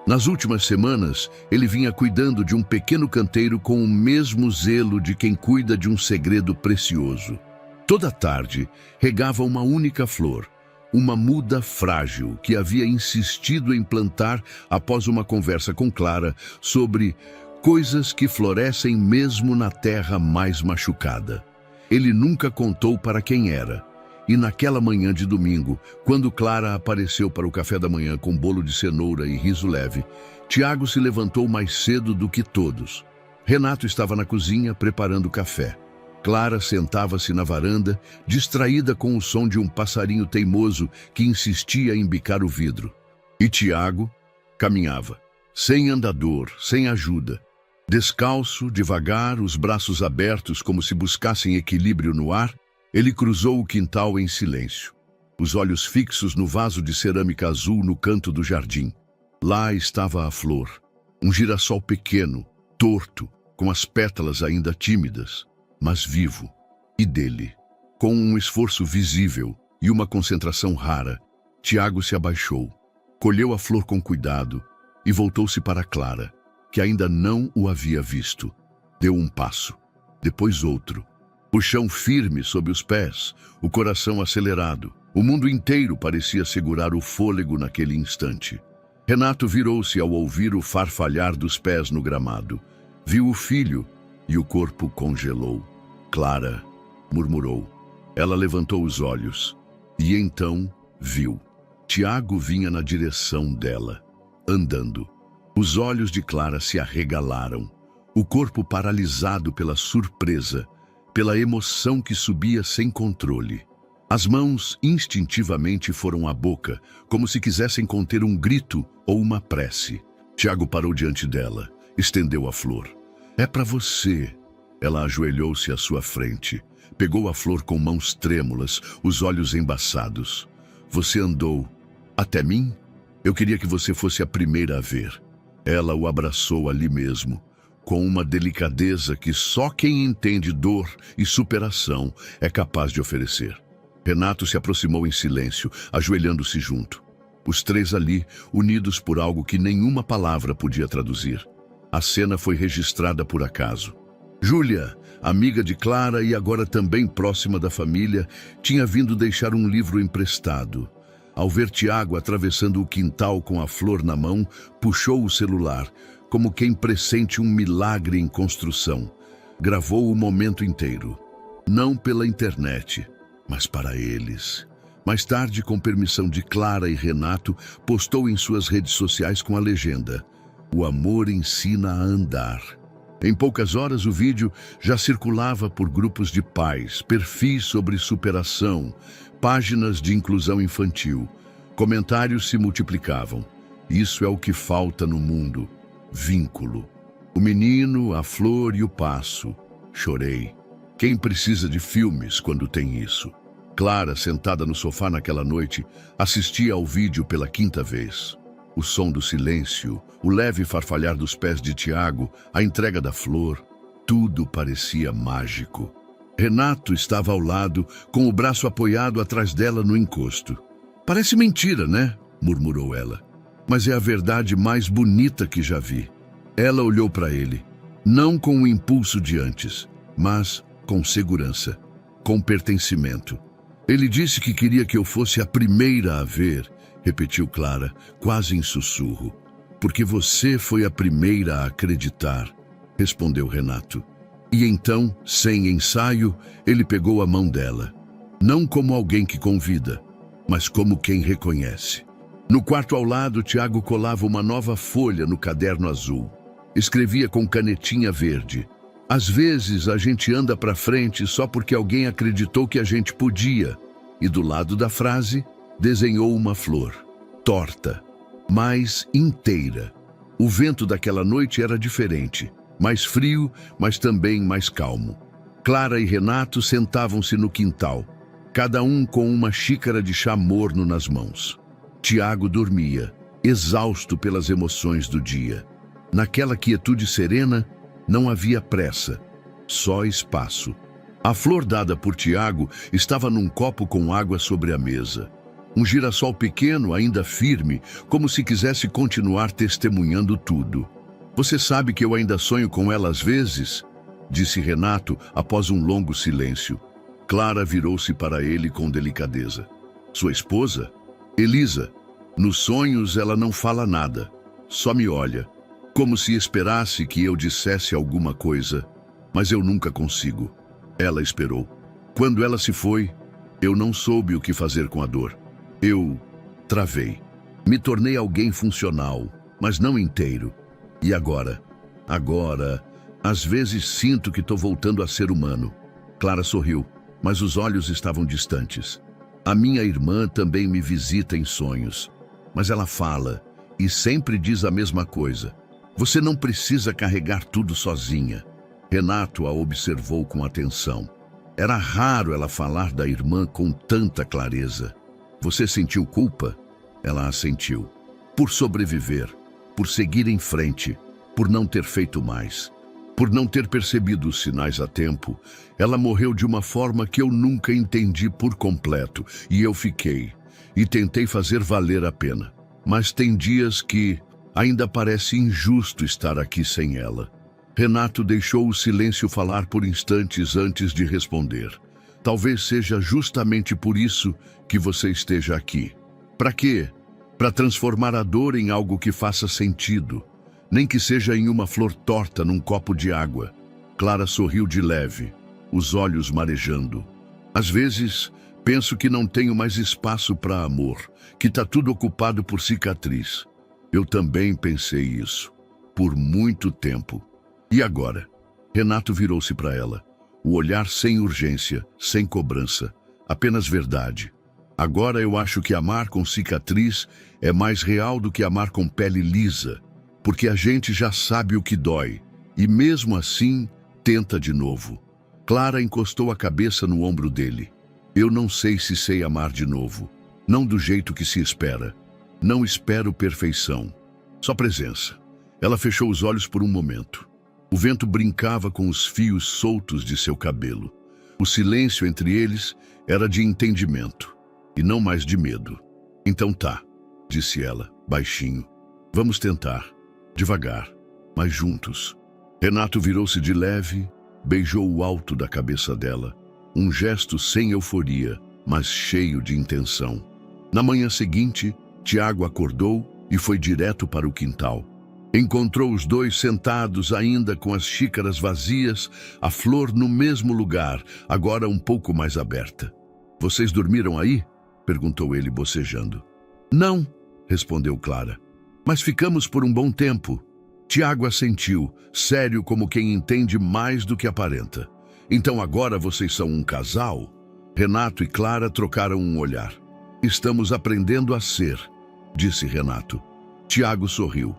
Nas últimas semanas, ele vinha cuidando de um pequeno canteiro com o mesmo zelo de quem cuida de um segredo precioso. Toda tarde, regava uma única flor, uma muda frágil que havia insistido em plantar após uma conversa com Clara sobre coisas que florescem mesmo na terra mais machucada. Ele nunca contou para quem era. E naquela manhã de domingo, quando Clara apareceu para o café da manhã com bolo de cenoura e riso leve, Tiago se levantou mais cedo do que todos. Renato estava na cozinha preparando café. Clara sentava-se na varanda, distraída com o som de um passarinho teimoso que insistia em bicar o vidro. E Tiago caminhava, sem andador, sem ajuda. Descalço, devagar, os braços abertos como se buscassem equilíbrio no ar, ele cruzou o quintal em silêncio, os olhos fixos no vaso de cerâmica azul no canto do jardim. Lá estava a flor, um girassol pequeno, torto, com as pétalas ainda tímidas, mas vivo. E dele, com um esforço visível e uma concentração rara, Tiago se abaixou, colheu a flor com cuidado e voltou-se para Clara, que ainda não o havia visto. Deu um passo, depois outro. O chão firme sob os pés, o coração acelerado. O mundo inteiro parecia segurar o fôlego naquele instante. Renato virou-se ao ouvir o farfalhar dos pés no gramado. Viu o filho e o corpo congelou. Clara, murmurou. Ela levantou os olhos e então viu. Tiago vinha na direção dela, andando. Os olhos de Clara se arregalaram. O corpo paralisado pela surpresa, pela emoção que subia sem controle. As mãos instintivamente foram à boca, como se quisessem conter um grito ou uma prece. Tiago parou diante dela, estendeu a flor. É para você. Ela ajoelhou-se à sua frente, pegou a flor com mãos trêmulas, os olhos embaçados. Você andou até mim? Eu queria que você fosse a primeira a ver. Ela o abraçou ali mesmo, com uma delicadeza que só quem entende dor e superação é capaz de oferecer. Renato se aproximou em silêncio, ajoelhando-se junto. Os três ali, unidos por algo que nenhuma palavra podia traduzir. A cena foi registrada por acaso. Júlia, amiga de Clara e agora também próxima da família, tinha vindo deixar um livro emprestado. Ao ver Tiago atravessando o quintal com a flor na mão, puxou o celular, como quem pressente um milagre em construção. Gravou o momento inteiro. Não pela internet, mas para eles. Mais tarde, com permissão de Clara e Renato, postou em suas redes sociais com a legenda: "O amor ensina a andar". Em poucas horas, o vídeo já circulava por grupos de pais, perfis sobre superação, páginas de inclusão infantil. Comentários se multiplicavam. Isso é o que falta no mundo. Vínculo. O menino, a flor e o passo. Chorei. Quem precisa de filmes quando tem isso? Clara, sentada no sofá naquela noite, assistia ao vídeo pela quinta vez. O som do silêncio, o leve farfalhar dos pés de Tiago, a entrega da flor, tudo parecia mágico. Renato estava ao lado, com o braço apoiado atrás dela no encosto. "Parece mentira, né?", murmurou ela. "Mas é a verdade mais bonita que já vi." Ela olhou para ele, não com o impulso de antes, mas com segurança, com pertencimento. "Ele disse que queria que eu fosse a primeira a ver", repetiu Clara, quase em sussurro. "Porque você foi a primeira a acreditar", respondeu Renato. E então, sem ensaio, ele pegou a mão dela. Não como alguém que convida, mas como quem reconhece. No quarto ao lado, Tiago colava uma nova folha no caderno azul. Escrevia com canetinha verde: "Às vezes a gente anda para frente só porque alguém acreditou que a gente podia." E do lado da frase, desenhou uma flor, torta, mas inteira. O vento daquela noite era diferente, mais frio, mas também mais calmo. Clara e Renato sentavam-se no quintal, cada um com uma xícara de chá morno nas mãos. Tiago dormia, exausto pelas emoções do dia. Naquela quietude serena, não havia pressa, só espaço. A flor dada por Tiago estava num copo com água sobre a mesa. Um girassol pequeno, ainda firme, como se quisesse continuar testemunhando tudo. "Você sabe que eu ainda sonho com ela às vezes?", disse Renato após um longo silêncio. Clara virou-se para ele com delicadeza. "Sua esposa? Elisa. Nos sonhos ela não fala nada, só me olha, como se esperasse que eu dissesse alguma coisa, mas eu nunca consigo." Ela esperou. Quando ela se foi, eu não soube o que fazer com a dor. Eu travei. Me tornei alguém funcional, mas não inteiro. E agora? Às vezes sinto que estou voltando a ser humano. Clara sorriu, mas os olhos estavam distantes. "A minha irmã também me visita em sonhos, mas ela fala e sempre diz a mesma coisa: você não precisa carregar tudo sozinha." Renato a observou com atenção. Era raro ela falar da irmã com tanta clareza. "Você sentiu culpa?" Ela assentiu. "Por sobreviver, por seguir em frente, por não ter feito mais, por não ter percebido os sinais a tempo. Ela morreu de uma forma que eu nunca entendi por completo, e eu fiquei, e tentei fazer valer a pena. Mas tem dias que ainda parece injusto estar aqui sem ela." Renato deixou o silêncio falar por instantes antes de responder. "Talvez seja justamente por isso que você esteja aqui." "Para quê?" "Para transformar a dor em algo que faça sentido, nem que seja em uma flor torta num copo de água." Clara sorriu de leve, os olhos marejando. "Às vezes, penso que não tenho mais espaço para amor, que está tudo ocupado por cicatriz." Eu também pensei isso, por muito tempo. "E agora?" Renato virou-se para ela, o olhar sem urgência, sem cobrança, apenas verdade. "Agora eu acho que amar com cicatriz é mais real do que amar com pele lisa, porque a gente já sabe o que dói, e mesmo assim tenta de novo." Clara encostou a cabeça no ombro dele. "Eu não sei se sei amar de novo, não do jeito que se espera. Não espero perfeição, só presença." Ela fechou os olhos por um momento. O vento brincava com os fios soltos de seu cabelo. O silêncio entre eles era de entendimento, e não mais de medo. Então tá, disse ela, baixinho. Vamos tentar, devagar, mas juntos. Renato virou-se de leve, beijou o alto da cabeça dela, um gesto sem euforia, mas cheio de intenção. Na manhã seguinte, Tiago acordou e foi direto para o quintal. Encontrou os dois sentados ainda com as xícaras vazias, a flor no mesmo lugar, agora um pouco mais aberta. Vocês dormiram aí? Perguntou ele bocejando. Não, respondeu Clara. Mas ficamos por um bom tempo. Tiago assentiu, sério como quem entende mais do que aparenta. Então agora vocês são um casal? Renato e Clara trocaram um olhar. Estamos aprendendo a ser, disse Renato. Tiago sorriu.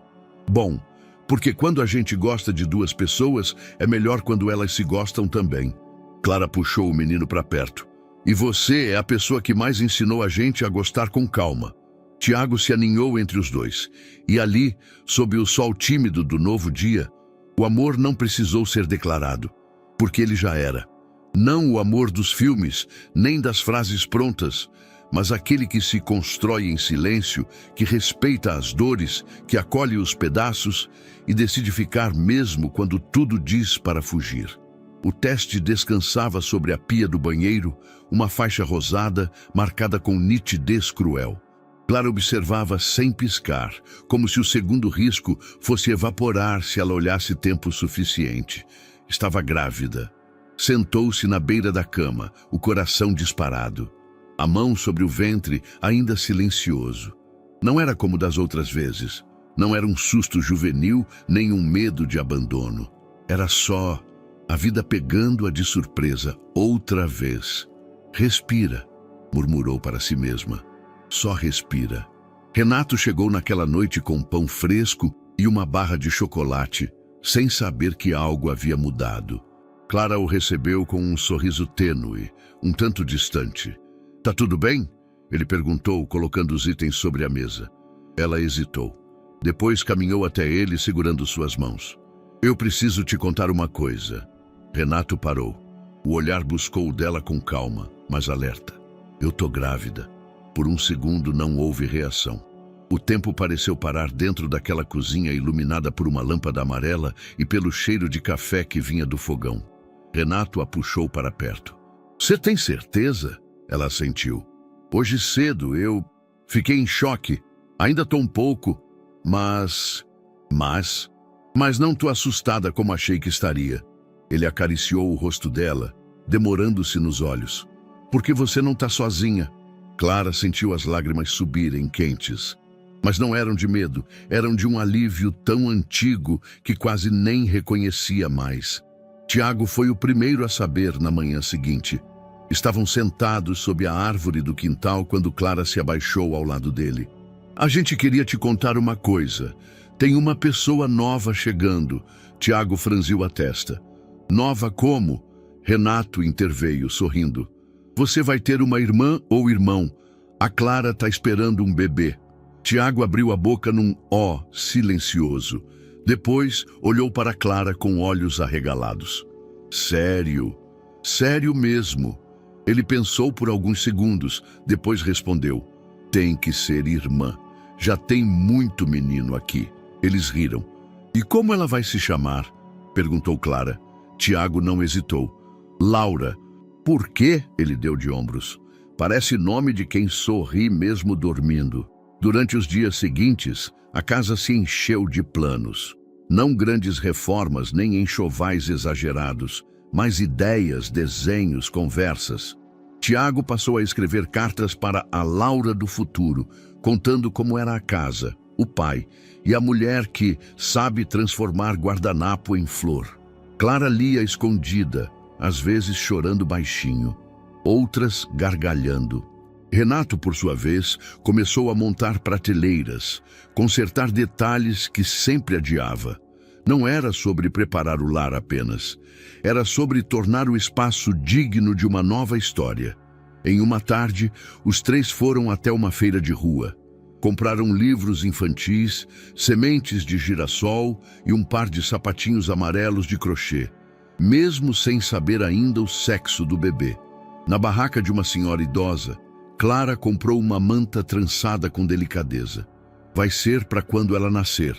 Bom, porque quando a gente gosta de duas pessoas, é melhor quando elas se gostam também. Clara puxou o menino para perto. E você é a pessoa que mais ensinou a gente a gostar com calma. Tiago se aninhou entre os dois. E ali, sob o sol tímido do novo dia, o amor não precisou ser declarado, porque ele já era. Não o amor dos filmes, nem das frases prontas, mas aquele que se constrói em silêncio, que respeita as dores, que acolhe os pedaços e decide ficar mesmo quando tudo diz para fugir. O teste descansava sobre a pia do banheiro, uma faixa rosada marcada com nitidez cruel. Clara observava sem piscar, como se o segundo risco fosse evaporar se ela olhasse tempo suficiente. Estava grávida. Sentou-se na beira da cama, o coração disparado. A mão sobre o ventre, ainda silencioso. Não era como das outras vezes. Não era um susto juvenil, nem um medo de abandono. Era só a vida pegando-a de surpresa outra vez. Respira, murmurou para si mesma. Só respira. Renato chegou naquela noite com pão fresco e uma barra de chocolate, sem saber que algo havia mudado. Clara o recebeu com um sorriso tênue, um tanto distante. Tá tudo bem? Ele perguntou, colocando os itens sobre a mesa. Ela hesitou. Depois caminhou até ele, segurando suas mãos. Eu preciso te contar uma coisa. Renato parou. O olhar buscou o dela com calma, mas alerta. Eu tô grávida. Por um segundo não houve reação. O tempo pareceu parar dentro daquela cozinha iluminada por uma lâmpada amarela e pelo cheiro de café que vinha do fogão. Renato a puxou para perto. Você tem certeza? Ela assentiu. Hoje cedo eu fiquei em choque. Ainda tô um pouco, mas não tô assustada como achei que estaria. Ele acariciou o rosto dela, demorando-se nos olhos. Porque você não tá sozinha. Clara sentiu as lágrimas subirem quentes. Mas não eram de medo, eram de um alívio tão antigo que quase nem reconhecia mais. Tiago foi o primeiro a saber na manhã seguinte. Estavam sentados sob a árvore do quintal quando Clara se abaixou ao lado dele. A gente queria te contar uma coisa. Tem uma pessoa nova chegando. Tiago franziu a testa. Nova como? Renato interveio, sorrindo. Você vai ter uma irmã ou irmão. A Clara tá esperando um bebê. Tiago abriu a boca num ó silencioso. Depois olhou para Clara com olhos arregalados. Sério? Sério mesmo? Ele pensou por alguns segundos, depois respondeu. Tem que ser irmã. Já tem muito menino aqui. Eles riram. E como ela vai se chamar? Perguntou Clara. Tiago não hesitou. Laura. Por quê? Ele deu de ombros. Parece nome de quem sorri mesmo dormindo. Durante os dias seguintes, a casa se encheu de planos. Não grandes reformas nem enxovais exagerados, mas ideias, desenhos, conversas. Tiago passou a escrever cartas para a Laura do futuro, contando como era a casa, o pai e a mulher que sabe transformar guardanapo em flor. Clara lia escondida, às vezes chorando baixinho, outras gargalhando. Renato, por sua vez, começou a montar prateleiras, consertar detalhes que sempre adiava. Não era sobre preparar o lar apenas. Era sobre tornar o espaço digno de uma nova história. Em uma tarde, os três foram até uma feira de rua. Compraram livros infantis, sementes de girassol e um par de sapatinhos amarelos de crochê, mesmo sem saber ainda o sexo do bebê. Na barraca de uma senhora idosa, Clara comprou uma manta trançada com delicadeza. Vai ser para quando ela nascer,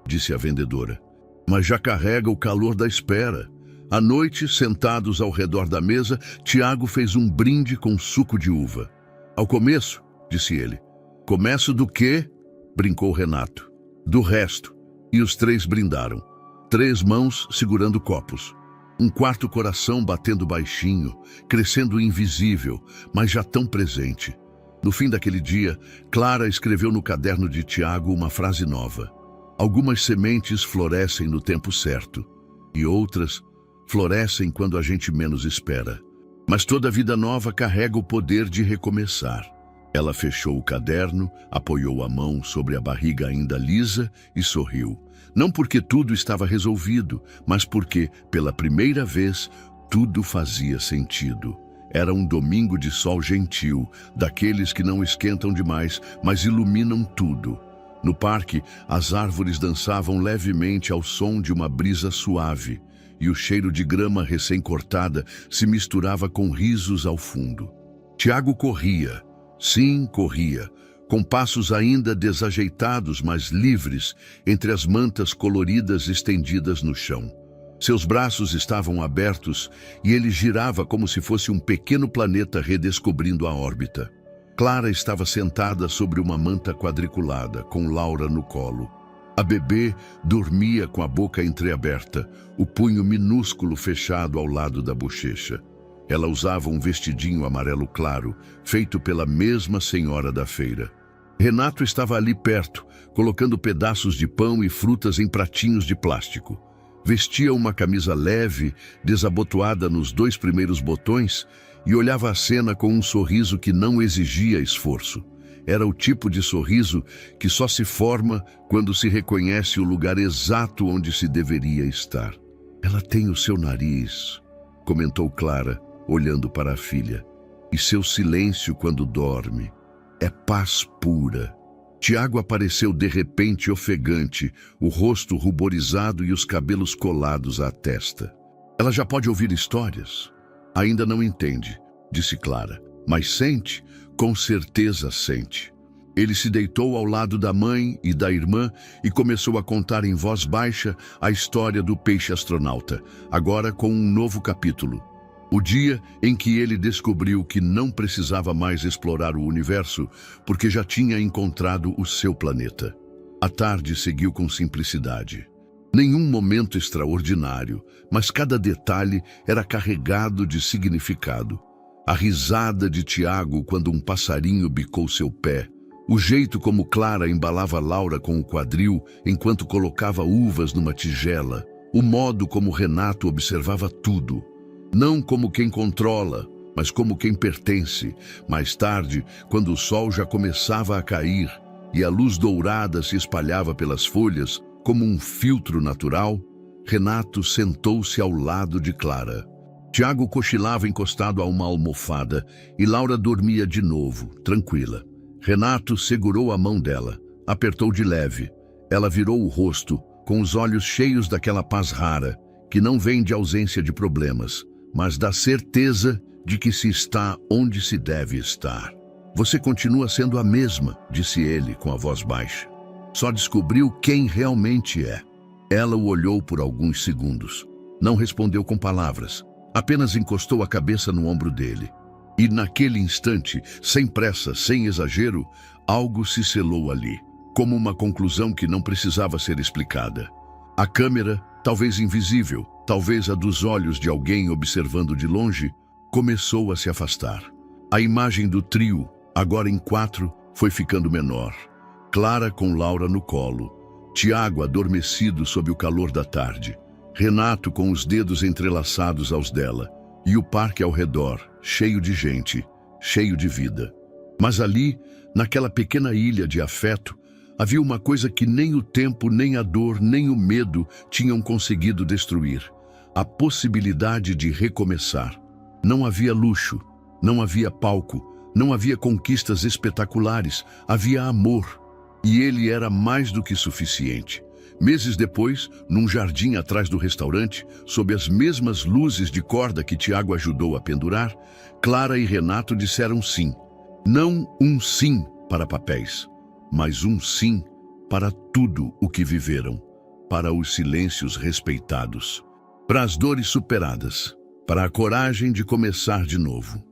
disse a vendedora. Mas já carrega o calor da espera. À noite, sentados ao redor da mesa, Tiago fez um brinde com suco de uva. Ao começo, disse ele. Começo do quê? Brincou Renato. Do resto. E os três brindaram. 3 mãos segurando copos. Um quarto coração batendo baixinho, crescendo invisível, mas já tão presente. No fim daquele dia, Clara escreveu no caderno de Tiago uma frase nova. Algumas sementes florescem no tempo certo, e outras florescem quando a gente menos espera. Mas toda vida nova carrega o poder de recomeçar. Ela fechou o caderno, apoiou a mão sobre a barriga ainda lisa e sorriu. Não porque tudo estava resolvido, mas porque, pela primeira vez, tudo fazia sentido. Era um domingo de sol gentil, daqueles que não esquentam demais, mas iluminam tudo. No parque, as árvores dançavam levemente ao som de uma brisa suave, e o cheiro de grama recém-cortada se misturava com risos ao fundo. Tiago corria. Sim, corria, com passos ainda desajeitados, mas livres, entre as mantas coloridas estendidas no chão. Seus braços estavam abertos e ele girava como se fosse um pequeno planeta redescobrindo a órbita. Clara estava sentada sobre uma manta quadriculada, com Laura no colo. A bebê dormia com a boca entreaberta, o punho minúsculo fechado ao lado da bochecha. Ela usava um vestidinho amarelo claro, feito pela mesma senhora da feira. Renato estava ali perto, colocando pedaços de pão e frutas em pratinhos de plástico. Vestia uma camisa leve, desabotoada nos 2 primeiros botões, e olhava a cena com um sorriso que não exigia esforço. Era o tipo de sorriso que só se forma quando se reconhece o lugar exato onde se deveria estar. Ela tem o seu nariz, comentou Clara, olhando para a filha. E seu silêncio quando dorme. É paz pura. Tiago apareceu de repente ofegante, o rosto ruborizado e os cabelos colados à testa. Ela já pode ouvir histórias? Ainda não entende, disse Clara. Mas sente? Com certeza sente. Ele se deitou ao lado da mãe e da irmã e começou a contar em voz baixa a história do peixe astronauta, agora com um novo capítulo. O dia em que ele descobriu que não precisava mais explorar o universo porque já tinha encontrado o seu planeta. A tarde seguiu com simplicidade. Nenhum momento extraordinário, mas cada detalhe era carregado de significado. A risada de Tiago quando um passarinho bicou seu pé, o jeito como Clara embalava Laura com o quadril enquanto colocava uvas numa tigela, o modo como Renato observava tudo. Não como quem controla, mas como quem pertence. Mais tarde, quando o sol já começava a cair e a luz dourada se espalhava pelas folhas como um filtro natural, Renato sentou-se ao lado de Clara. Tiago cochilava encostado a uma almofada e Laura dormia de novo, tranquila. Renato segurou a mão dela, apertou de leve. Ela virou o rosto, com os olhos cheios daquela paz rara, que não vem de ausência de problemas, mas da certeza de que se está onde se deve estar. Você continua sendo a mesma, disse ele com a voz baixa. Só descobriu quem realmente é. Ela o olhou por alguns segundos. Não respondeu com palavras, apenas encostou a cabeça no ombro dele. E naquele instante, sem pressa, sem exagero, algo se selou ali, como uma conclusão que não precisava ser explicada. A câmera, talvez invisível, talvez a dos olhos de alguém observando de longe, começou a se afastar. A imagem do trio, agora em 4, foi ficando menor. Clara com Laura no colo, Tiago adormecido sob o calor da tarde, Renato com os dedos entrelaçados aos dela, e o parque ao redor, cheio de gente, cheio de vida. Mas ali, naquela pequena ilha de afeto, havia uma coisa que nem o tempo, nem a dor, nem o medo tinham conseguido destruir: a possibilidade de recomeçar. Não havia luxo, não havia palco, não havia conquistas espetaculares, havia amor. E ele era mais do que suficiente. Meses depois, num jardim atrás do restaurante, sob as mesmas luzes de corda que Tiago ajudou a pendurar, Clara e Renato disseram sim. Não um sim para papéis, mas um sim para tudo o que viveram, para os silêncios respeitados, para as dores superadas, para a coragem de começar de novo.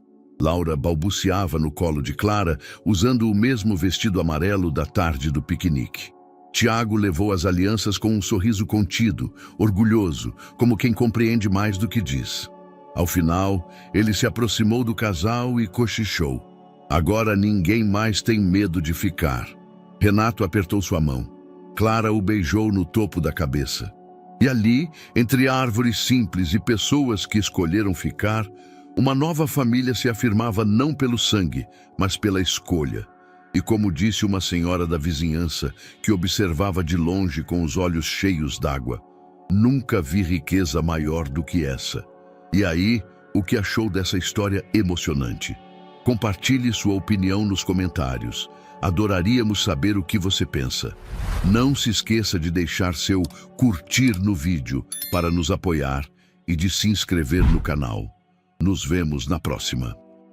Laura balbuciava no colo de Clara, usando o mesmo vestido amarelo da tarde do piquenique. Tiago levou as alianças com um sorriso contido, orgulhoso, como quem compreende mais do que diz. Ao final, ele se aproximou do casal e cochichou. Agora ninguém mais tem medo de ficar. Renato apertou sua mão. Clara o beijou no topo da cabeça. E ali, entre árvores simples e pessoas que escolheram ficar, uma nova família se afirmava não pelo sangue, mas pela escolha. E como disse uma senhora da vizinhança, que observava de longe com os olhos cheios d'água, nunca vi riqueza maior do que essa. E aí, o que achou dessa história emocionante? Compartilhe sua opinião nos comentários. Adoraríamos saber o que você pensa. Não se esqueça de deixar seu curtir no vídeo para nos apoiar e de se inscrever no canal. Nos vemos na próxima.